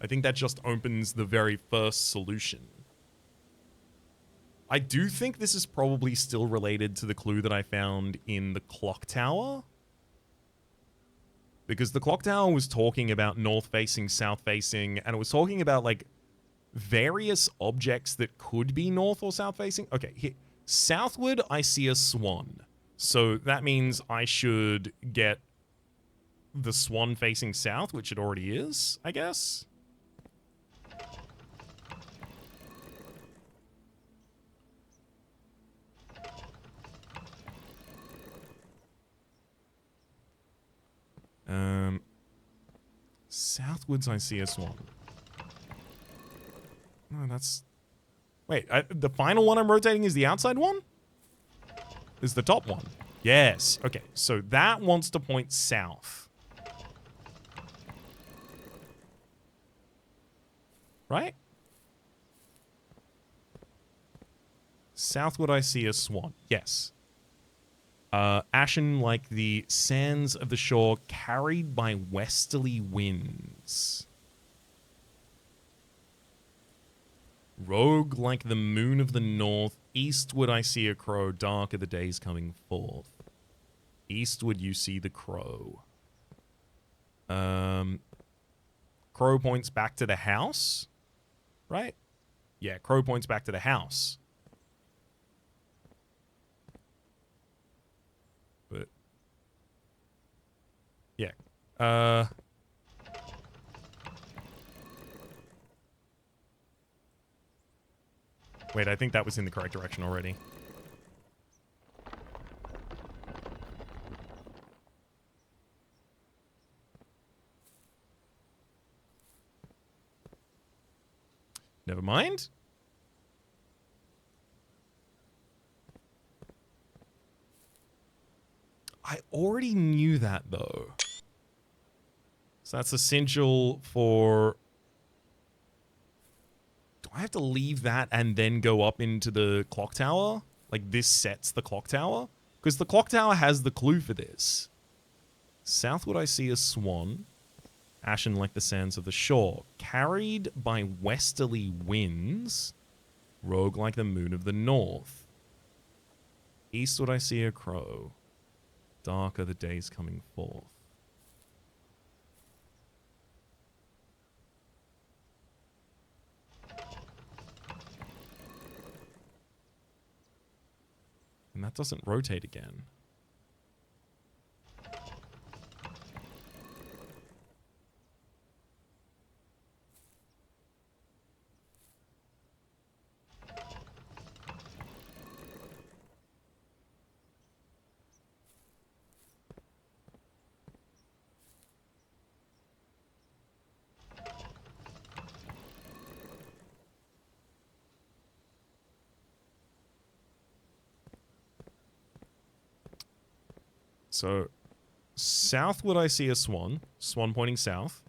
I think that just opens the very first solution. I do think this is probably still related to the clue that I found in the clock tower. Because the clock tower was talking about north-facing, south-facing, and it was talking about, like, various objects that could be north or south-facing. Okay, here. Southward, I see a swan. So that means I should get the swan facing south, which it already is, I guess. Southwards, I see a swan. No, that's... Wait, the final one I'm rotating is the outside one? Is the top one? Yes. Okay, so that wants to point south. Right? Southward, I see a swan. Yes. Ashen like the sands of the shore, carried by westerly winds. Rogue like the moon of the north, eastward I see a crow, dark are the days coming forth. Eastward you see the crow. Crow points back to the house, right? Yeah, crow points back to the house. But yeah. Wait, I think that was in the correct direction already. Never mind. I already knew that, though. So that's essential for... Do I have to leave that and then go up into the clock tower? Like, this sets the clock tower? Because the clock tower has the clue for this. Southward I see a swan. Ashen like the sands of the shore. Carried by westerly winds. Rogue like the moon of the north. Eastward I see a crow. Dark are the days coming forth. And that doesn't rotate again. So, southward I see a swan. Swan pointing south.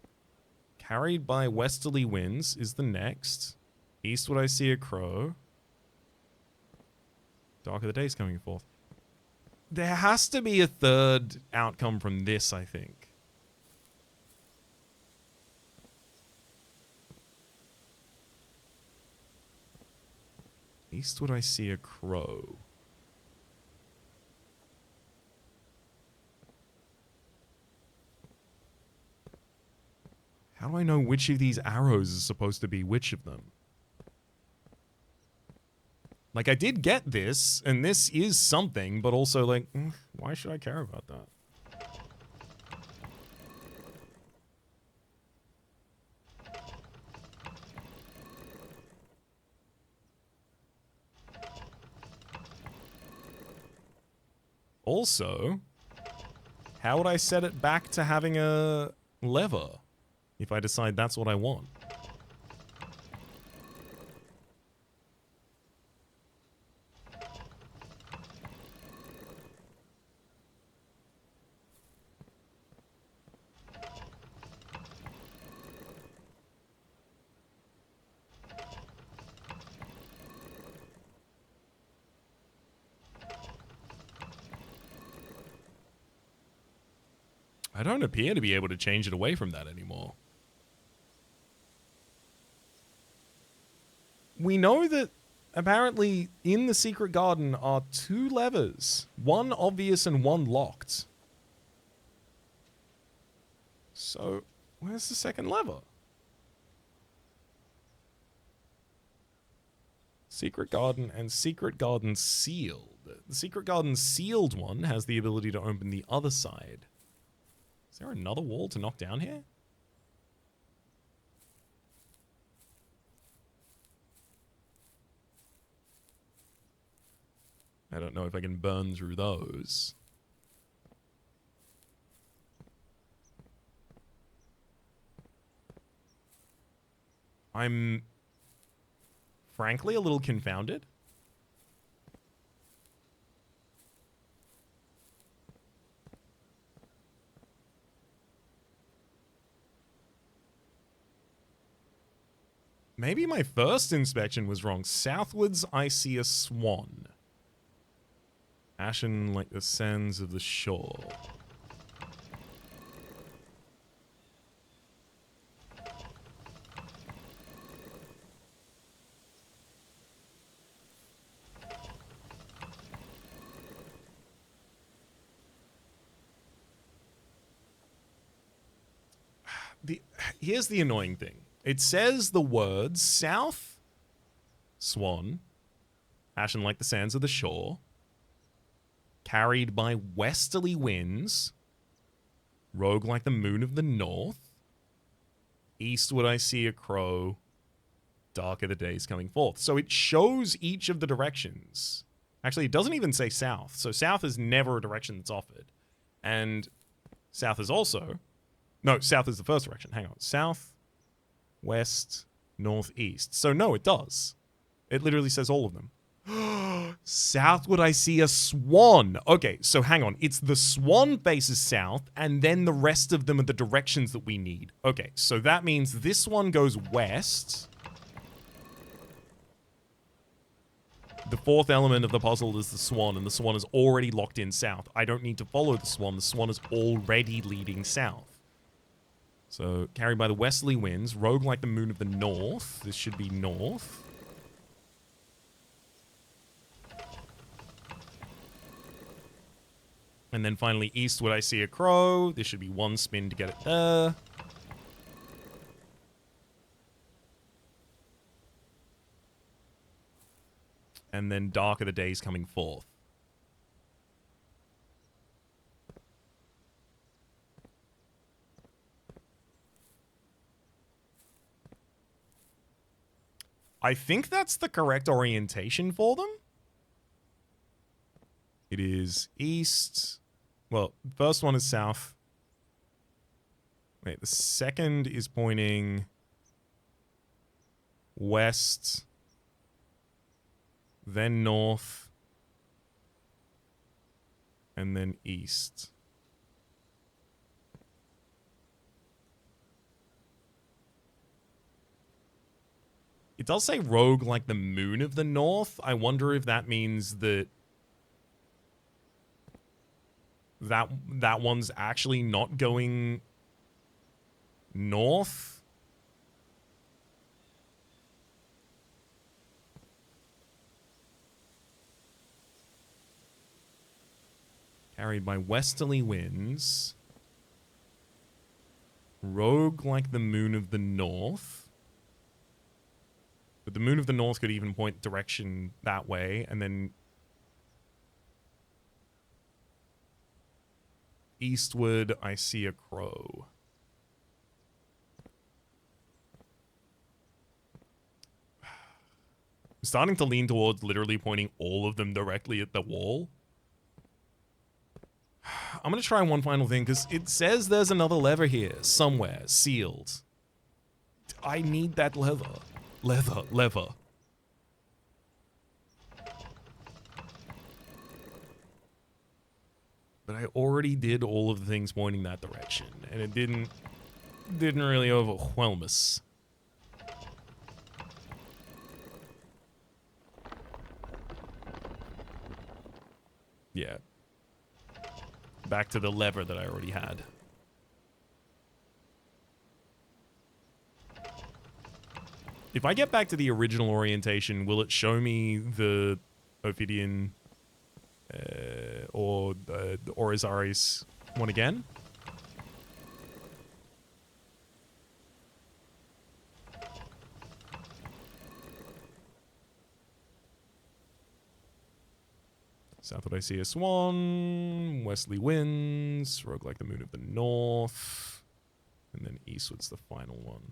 Carried by westerly winds is the next. Eastward I see a crow. Dark are the days coming forth. There has to be a third outcome from this, I think. Eastward I see a crow. How do I know which of these arrows is supposed to be which of them? Like, I did get this, and this is something, but also, like, why should I care about that? Also, how would I set it back to having a lever if I decide that's what I want? I don't appear to be able to change it away from that anymore. We know that apparently in the secret garden are 2 levers. One obvious and one locked. So, where's the second lever? Secret garden and secret garden sealed. The secret garden sealed one has the ability to open the other side. Is there another wall to knock down here? I don't know if I can burn through those. I'm frankly a little confounded. Maybe my first inspection was wrong. Southwards, I see a swan. Ashen like the sands of the shore. Here's the annoying thing. It says the words south, swan, ashen like the sands of the shore, carried by westerly winds, rogue like the moon of the north, eastward I see a crow, dark are the days coming forth. So it shows each of the directions. Actually, it doesn't even say south. So south is never a direction that's offered. And south is also... No, south is the first direction. Hang on. South, west, northeast. So no, it does. It literally says all of them. Southward I see a swan. Okay, so hang on. It's the swan faces south, and then the rest of them are the directions that we need. Okay, so that means this one goes west. The fourth element of the puzzle is the swan, and the swan is already locked in south. I don't need to follow the swan. The swan is already leading south. So, carried by the westerly winds, rogue like the moon of the north. This should be north. And then finally, eastward I see a crow. This should be one spin to get it there. And then dark are the days coming forth. I think that's the correct orientation for them. It is east. Well, first one is south. Wait, the second is pointing west, then north, and then east. It does say rogue like the moon of the north. I wonder if that means that that one's actually not going north. Carried by westerly winds. Rogue like the moon of the north. But the moon of the north could even point direction that way, and then eastward I see a crow. I'm starting to lean towards literally pointing all of them directly at the wall. I'm going to try one final thing, because it says there's another lever here, somewhere, sealed. I need that lever. Lever. But I already did all of the things pointing that direction, and it didn't really overwhelm us. Yeah. Back to the lever that I already had. If I get back to the original orientation, will it show me the Ophidian or the Orinda Aries one again? Southward I see a swan. Westerly winds. Roguelike the moon of the north. And then eastward's the final one.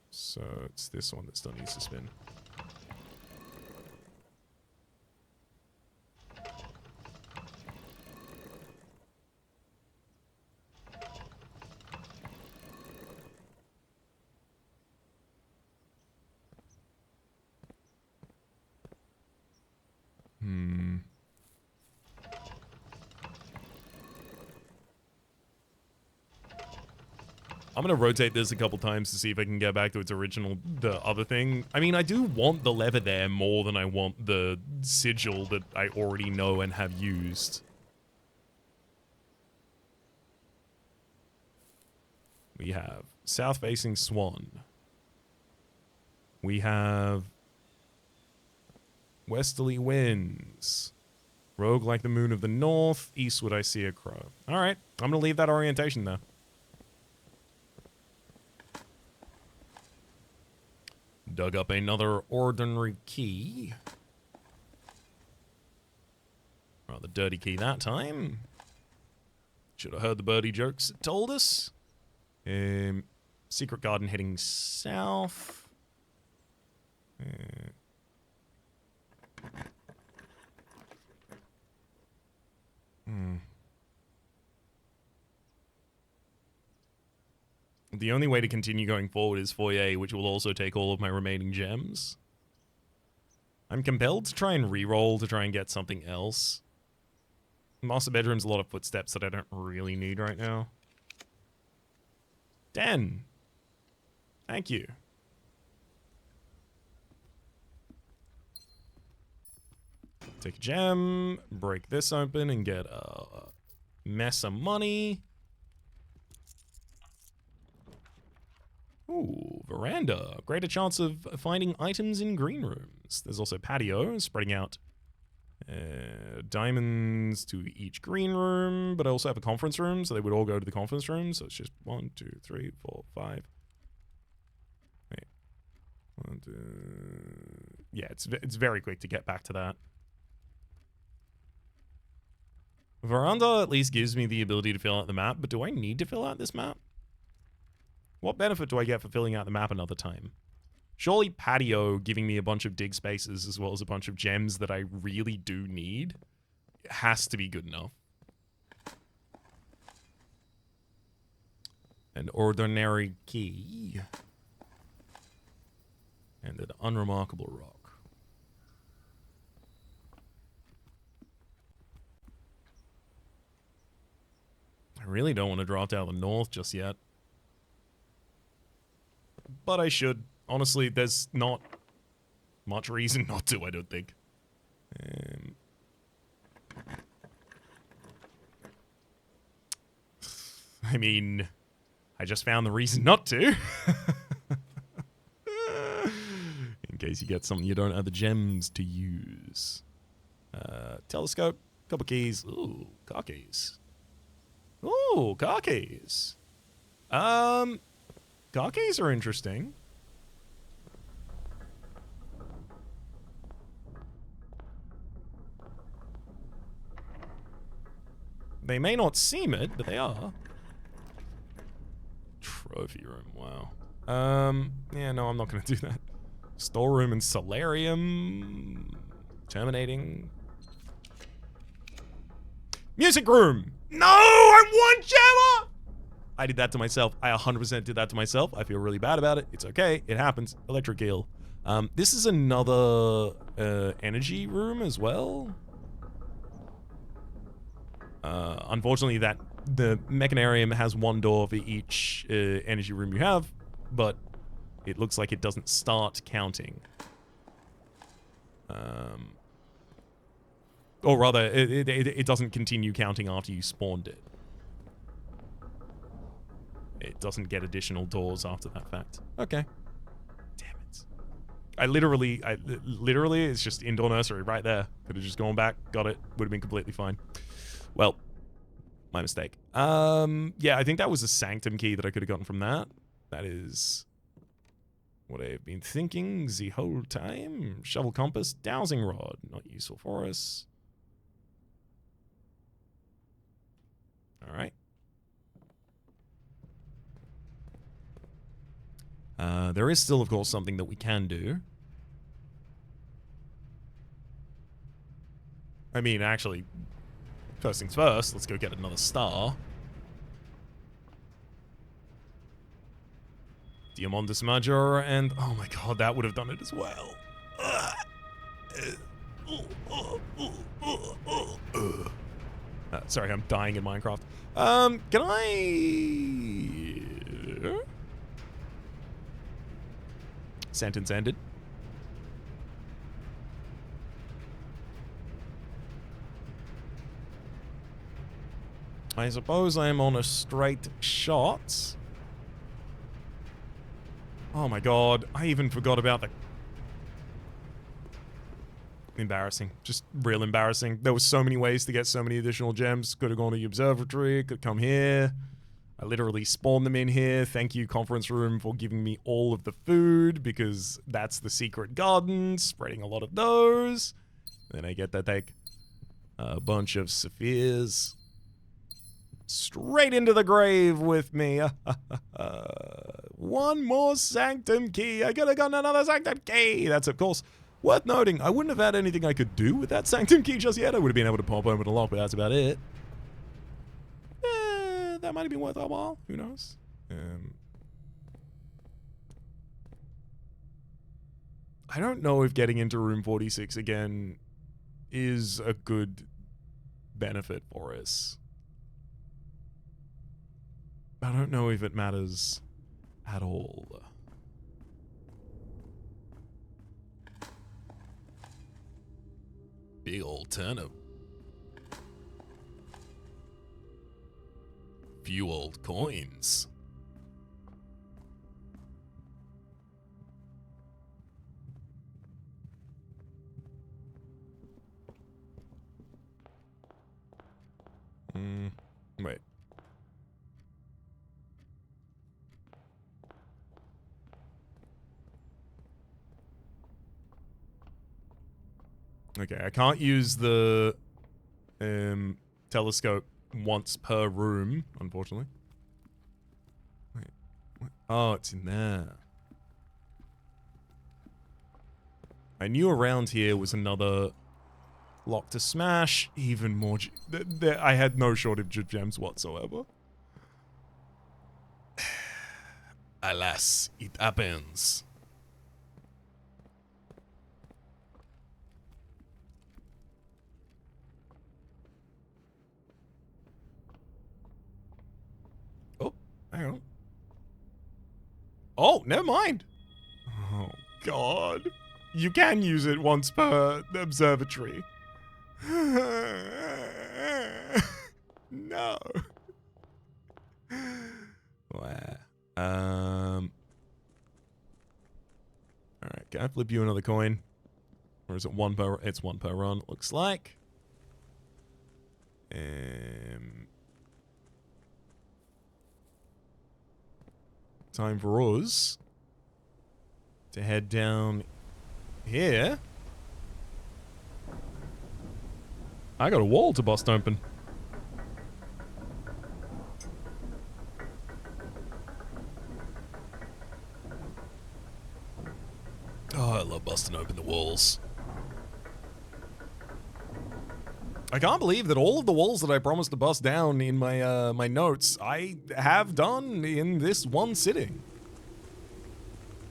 So it's this one that still needs to spin. I'm going to rotate this a couple times to see if I can get back to its original, the other thing. I mean, I do want the lever there more than I want the sigil that I already know and have used. We have south-facing swan. We have westerly winds. Rogue like the moon of the north. Eastward I see a crow. All right, I'm going to leave that orientation there. Dug up another ordinary key. Rather dirty key that time. Should have heard the birdie jokes it told us. Secret garden heading south. The only way to continue going forward is foyer, which will also take all of my remaining gems. I'm compelled to try and re-roll to try and get something else. Master bedroom's a lot of footsteps that I don't really need right now. 10. Thank you. Take a gem, break this open and get a mess of money. Ooh, veranda. Greater chance of finding items in green rooms. There's also patio, spreading out diamonds to each green room, but I also have a conference room, so they would all go to the conference room. So it's just 1, 2, 3, 4, 5. Wait. 1, 2. Yeah, it's very quick to get back to that. Veranda at least gives me the ability to fill out the map, but do I need to fill out this map? What benefit do I get for filling out the map another time? Surely patio giving me a bunch of dig spaces as well as a bunch of gems that I really do need has to be good enough. An ordinary key. And an unremarkable rock. I really don't want to drop down the north just yet. But I should. Honestly, there's not much reason not to, I don't think. I mean, I just found the reason not to. In case you get something you don't have the gems to use. Telescope, couple keys. Ooh, car keys. Ooh, car keys. Car keys are interesting. They may not seem it, but they are. Trophy room, wow. Yeah, no, I'm not gonna do that. Storeroom and solarium. Terminating. Music room! No! I'm one gemmer! I did that to myself. I 100% did that to myself. I feel really bad about it. It's okay. It happens. Electric eel. This is another energy room as well. Unfortunately, the mechanarium has one door for each energy room you have, but it looks like it doesn't start counting. Or rather, it doesn't continue counting after you spawned it. It doesn't get additional doors after that fact. Okay. Damn it. I literally, it's just indoor nursery right there. Could have just gone back, got it, would have been completely fine. Well, my mistake. Yeah, I think that was a sanctum key that I could have gotten from that. That is what I've been thinking the whole time. Shovel compass, dowsing rod, not useful for us. Alright. There is still, of course, something that we can do. I mean, actually, first things first, let's go get another star. Diamond Dismager, and oh my god, that would have done it as well. Sorry, I'm dying in Minecraft. Can I... Sentence ended. I suppose I'm on a straight shot. Oh my god, I even forgot about the... Embarrassing. Just real embarrassing. There were so many ways to get so many additional gems. Could have gone to the observatory, could come here. I literally spawned them in here. Thank you, conference room, for giving me all of the food, because that's the secret garden, spreading a lot of those. Then I get to take a bunch of sapphires straight into the grave with me. One more sanctum key. I could have gotten another sanctum key. That's, of course, worth noting. I wouldn't have had anything I could do with that sanctum key just yet. I would have been able to pop open the lock, but that's about it. That might have been worth a while. Who knows? I don't know if getting into room 46 again is a good benefit for us. I don't know if it matters at all. Big old turnip. Few old coins. Wait. Okay, I can't use the telescope once per room, unfortunately. Wait, oh, it's in there. I knew around here was another lock to smash. Even more. I had no shortage of gems whatsoever. Alas, it happens. Oh, hang on. Oh, never mind. Oh, God. You can use it once per observatory. No. Where? Alright, can I flip you another coin? Or is it one per? It's one per run, it looks like. Time for us to head down here. I got a wall to bust open. Oh, I love busting open the walls. I can't believe that all of the walls that I promised to bust down in my my notes, I have done in this one sitting.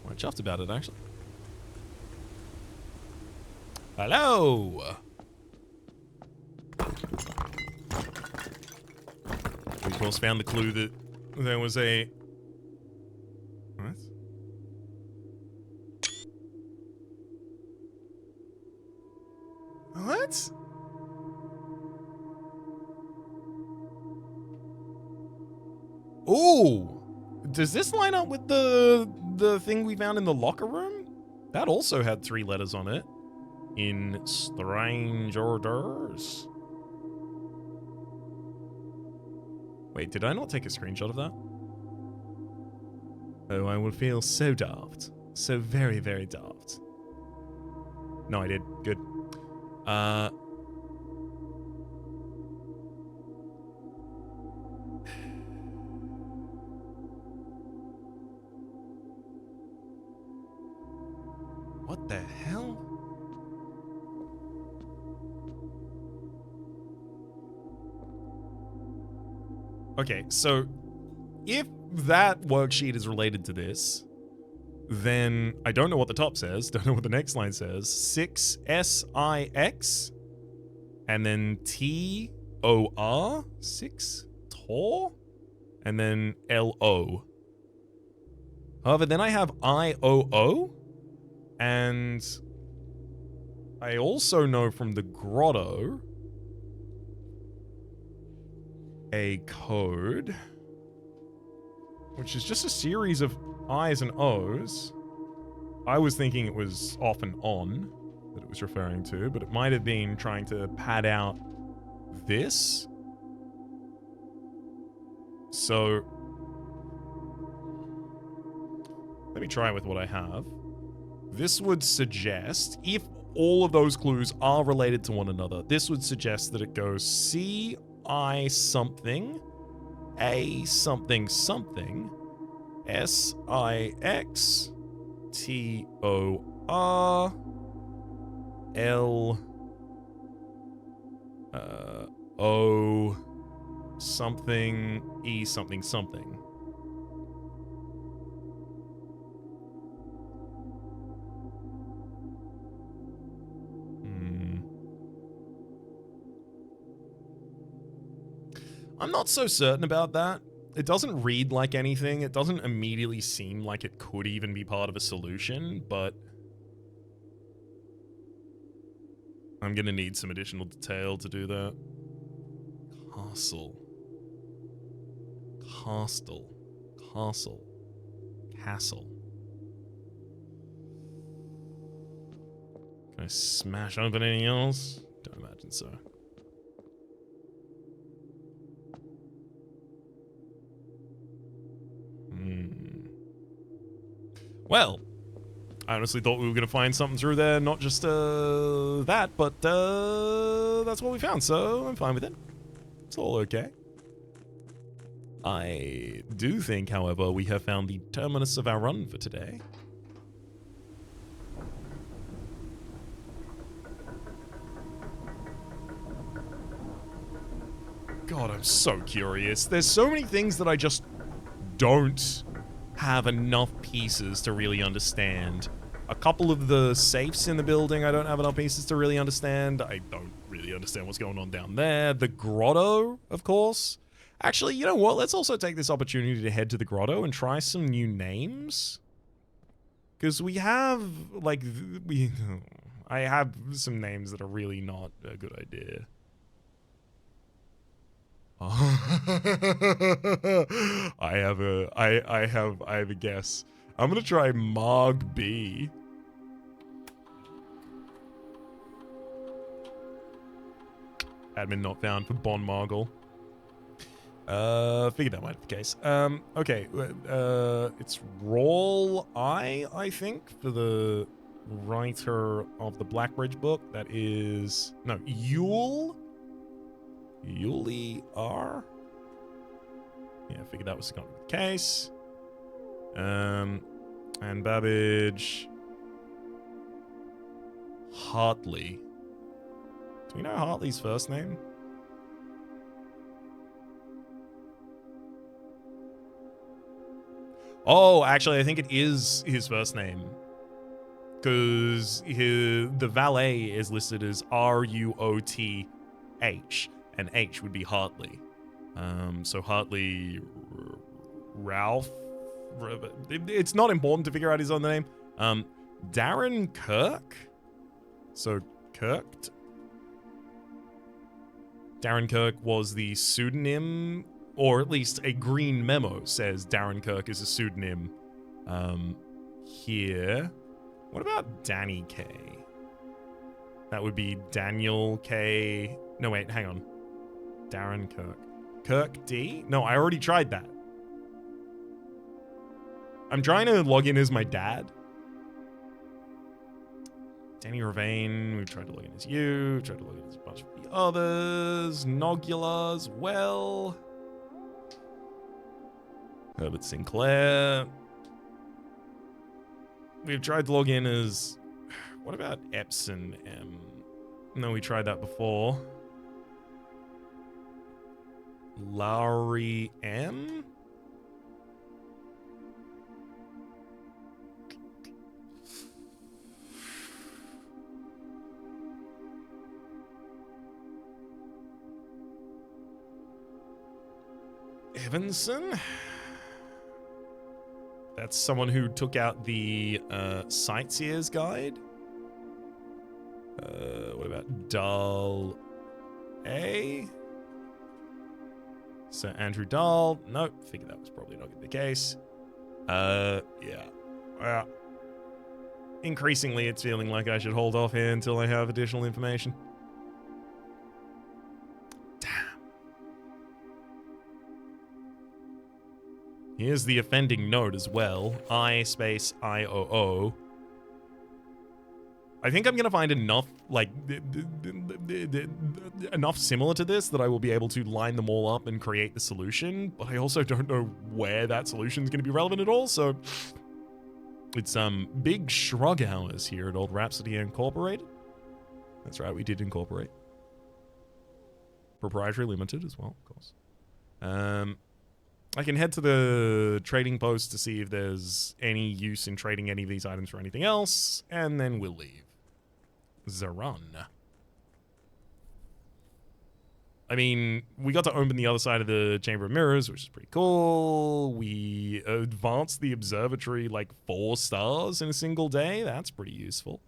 Quite chuffed about it, actually. Hello! We of course found the clue that there was a... What? What? Ooh! Does this line up with the thing we found in the locker room? That also had 3 letters on it. In strange orders. Wait, did I not take a screenshot of that? Oh, I will feel so daft. So very, very daft. No, I did. Good. What the hell? Okay, so if that worksheet is related to this, then I don't know what the top says, don't know what the next line says. 6SIX and then TOR, 6 Tor, and then LO. However, then I have IOO, and I also know from the grotto a code, which is just a series of I's and O's. I was thinking it was off and on that it was referring to, but it might have been trying to pad out this. So let me try with what I have. This would suggest, if all of those clues are related to one another, this would suggest that it goes CI something, A something something, SIX, TOR, L, O something, E something something. I'm not so certain about that. It doesn't read like anything. It doesn't immediately seem like it could even be part of a solution, but I'm gonna need some additional detail to do that. Castle. Castle. Castle. Castle. Can I smash open anything else? Don't imagine so. Well, I honestly thought we were going to find something through there, not just that, but that's what we found, so I'm fine with it. It's all okay. I do think, however, we have found the terminus of our run for today. God, I'm so curious. There's so many things that I just don't have enough pieces to really understand. A couple of the safes in the building I don't have enough pieces to really understand. I don't really understand what's going on down there. The grotto, of course. Actually, you know what? Let's also take this opportunity to head to the grotto and try some new names. Because we have, like, I have some names that are really not a good idea. I have a guess. I'm gonna try Mog B. Admin not found for Bon Margle. Figured that might be the case. Okay. It's Roll I think, for the writer of the Blackbridge book. That is no Yule. Yuli R. Yeah, I figured that was going to be the case. And Babbage. Hartley. Do we know Hartley's first name? Oh, actually, I think it is his first name. Because the valet is listed as RUOTH. And H would be Hartley. So Hartley Ralph. It's not important to figure out his other name. Darren Kirk. So Kirked. Darren Kirk was the pseudonym, or at least a green memo says Darren Kirk is a pseudonym. Here. What about Danny K? That would be Daniel K. No, wait, hang on. Darren Kirk. Kirk D? No, I already tried that. I'm trying to log in as my dad, Danny Ravane, we've tried to log in as you, we've tried to log in as a bunch of the others, Nogula as well. Herbert Sinclair. We've tried to log in as... What about Epson M? No, we tried that before. Lowry M? Evanson? That's someone who took out the Sightseer's Guide. What about Dahl A? So Andrew Dahl. Nope, figured that was probably not the case. Yeah. Increasingly, it's feeling like I should hold off here until I have additional information. Here's the offending note as well. I space IOO. I think I'm going to find enough, like, enough similar to this that I will be able to line them all up and create the solution, but I also don't know where that solution is going to be relevant at all, so it's big shrug hours here at Old Rhapsody Incorporated. That's right, we did incorporate. Proprietary Limited as well, of course. I can head to the trading post to see if there's any use in trading any of these items for anything else, and then we'll leave. Zaran. I mean, we got to open the other side of the Chamber of Mirrors, which is pretty cool. We advanced the observatory like 4 stars in a single day. That's pretty useful.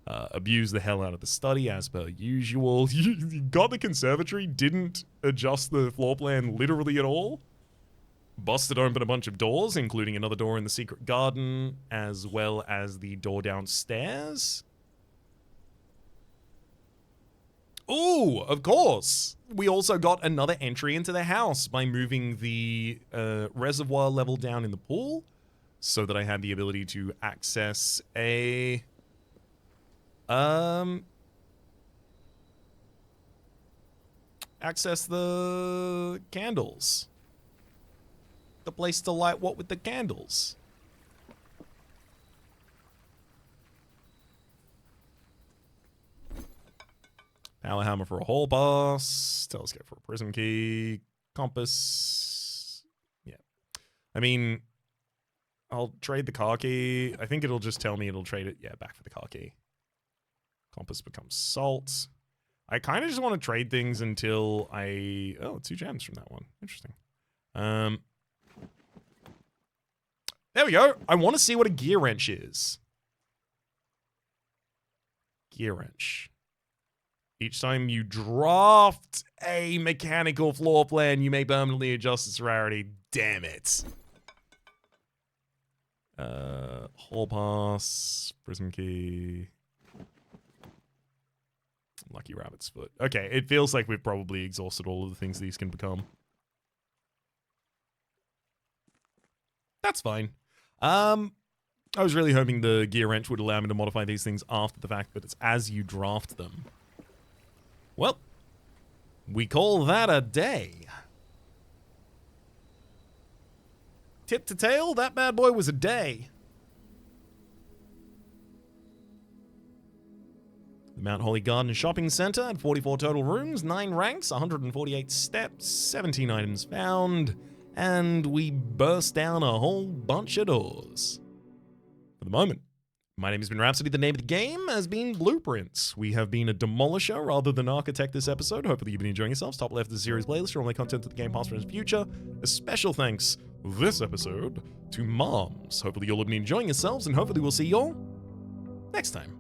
Abused the hell out of the study as per usual. You got the conservatory, didn't adjust the floor plan literally at all. Busted open a bunch of doors, including another door in the secret garden, as well as the door downstairs. Ooh, of course. We also got another entry into the house by moving the reservoir level down in the pool so that I had the ability to access a... access the candles. The place to light what with the candles? Power hammer for a hall pass. Telescope for a prism key. Compass. Yeah. I mean, I'll trade the car key. I think it'll just tell me it'll trade it. Yeah, back for the car key. Compass becomes salt. I kind of just want to trade things until I... Oh, 2 gems from that one. Interesting. There we go. I want to see what a gear wrench is. Gear wrench. Each time you draft a mechanical floor plan, you may permanently adjust its rarity. Damn it. Hall pass. Prism key. Lucky rabbit's foot. Okay, it feels like we've probably exhausted all of the things these can become. That's fine. I was really hoping the gear wrench would allow me to modify these things after the fact, but it's as you draft them. Well, we call that a day. Tip to tail, that bad boy was a day. The Mount Holly Garden Shopping Center had 44 total rooms, 9 ranks, 148 steps, 17 items found, and we burst down a whole bunch of doors. For the moment, my name has been Rhapsody. The name of the game has been Blueprints. We have been a demolisher rather than architect this episode. Hopefully you've been enjoying yourselves. Top left of the series playlist for all my content to the Game Pass for the future. A special thanks this episode to Moms. Hopefully you'll have been enjoying yourselves, and hopefully we'll see you all next time.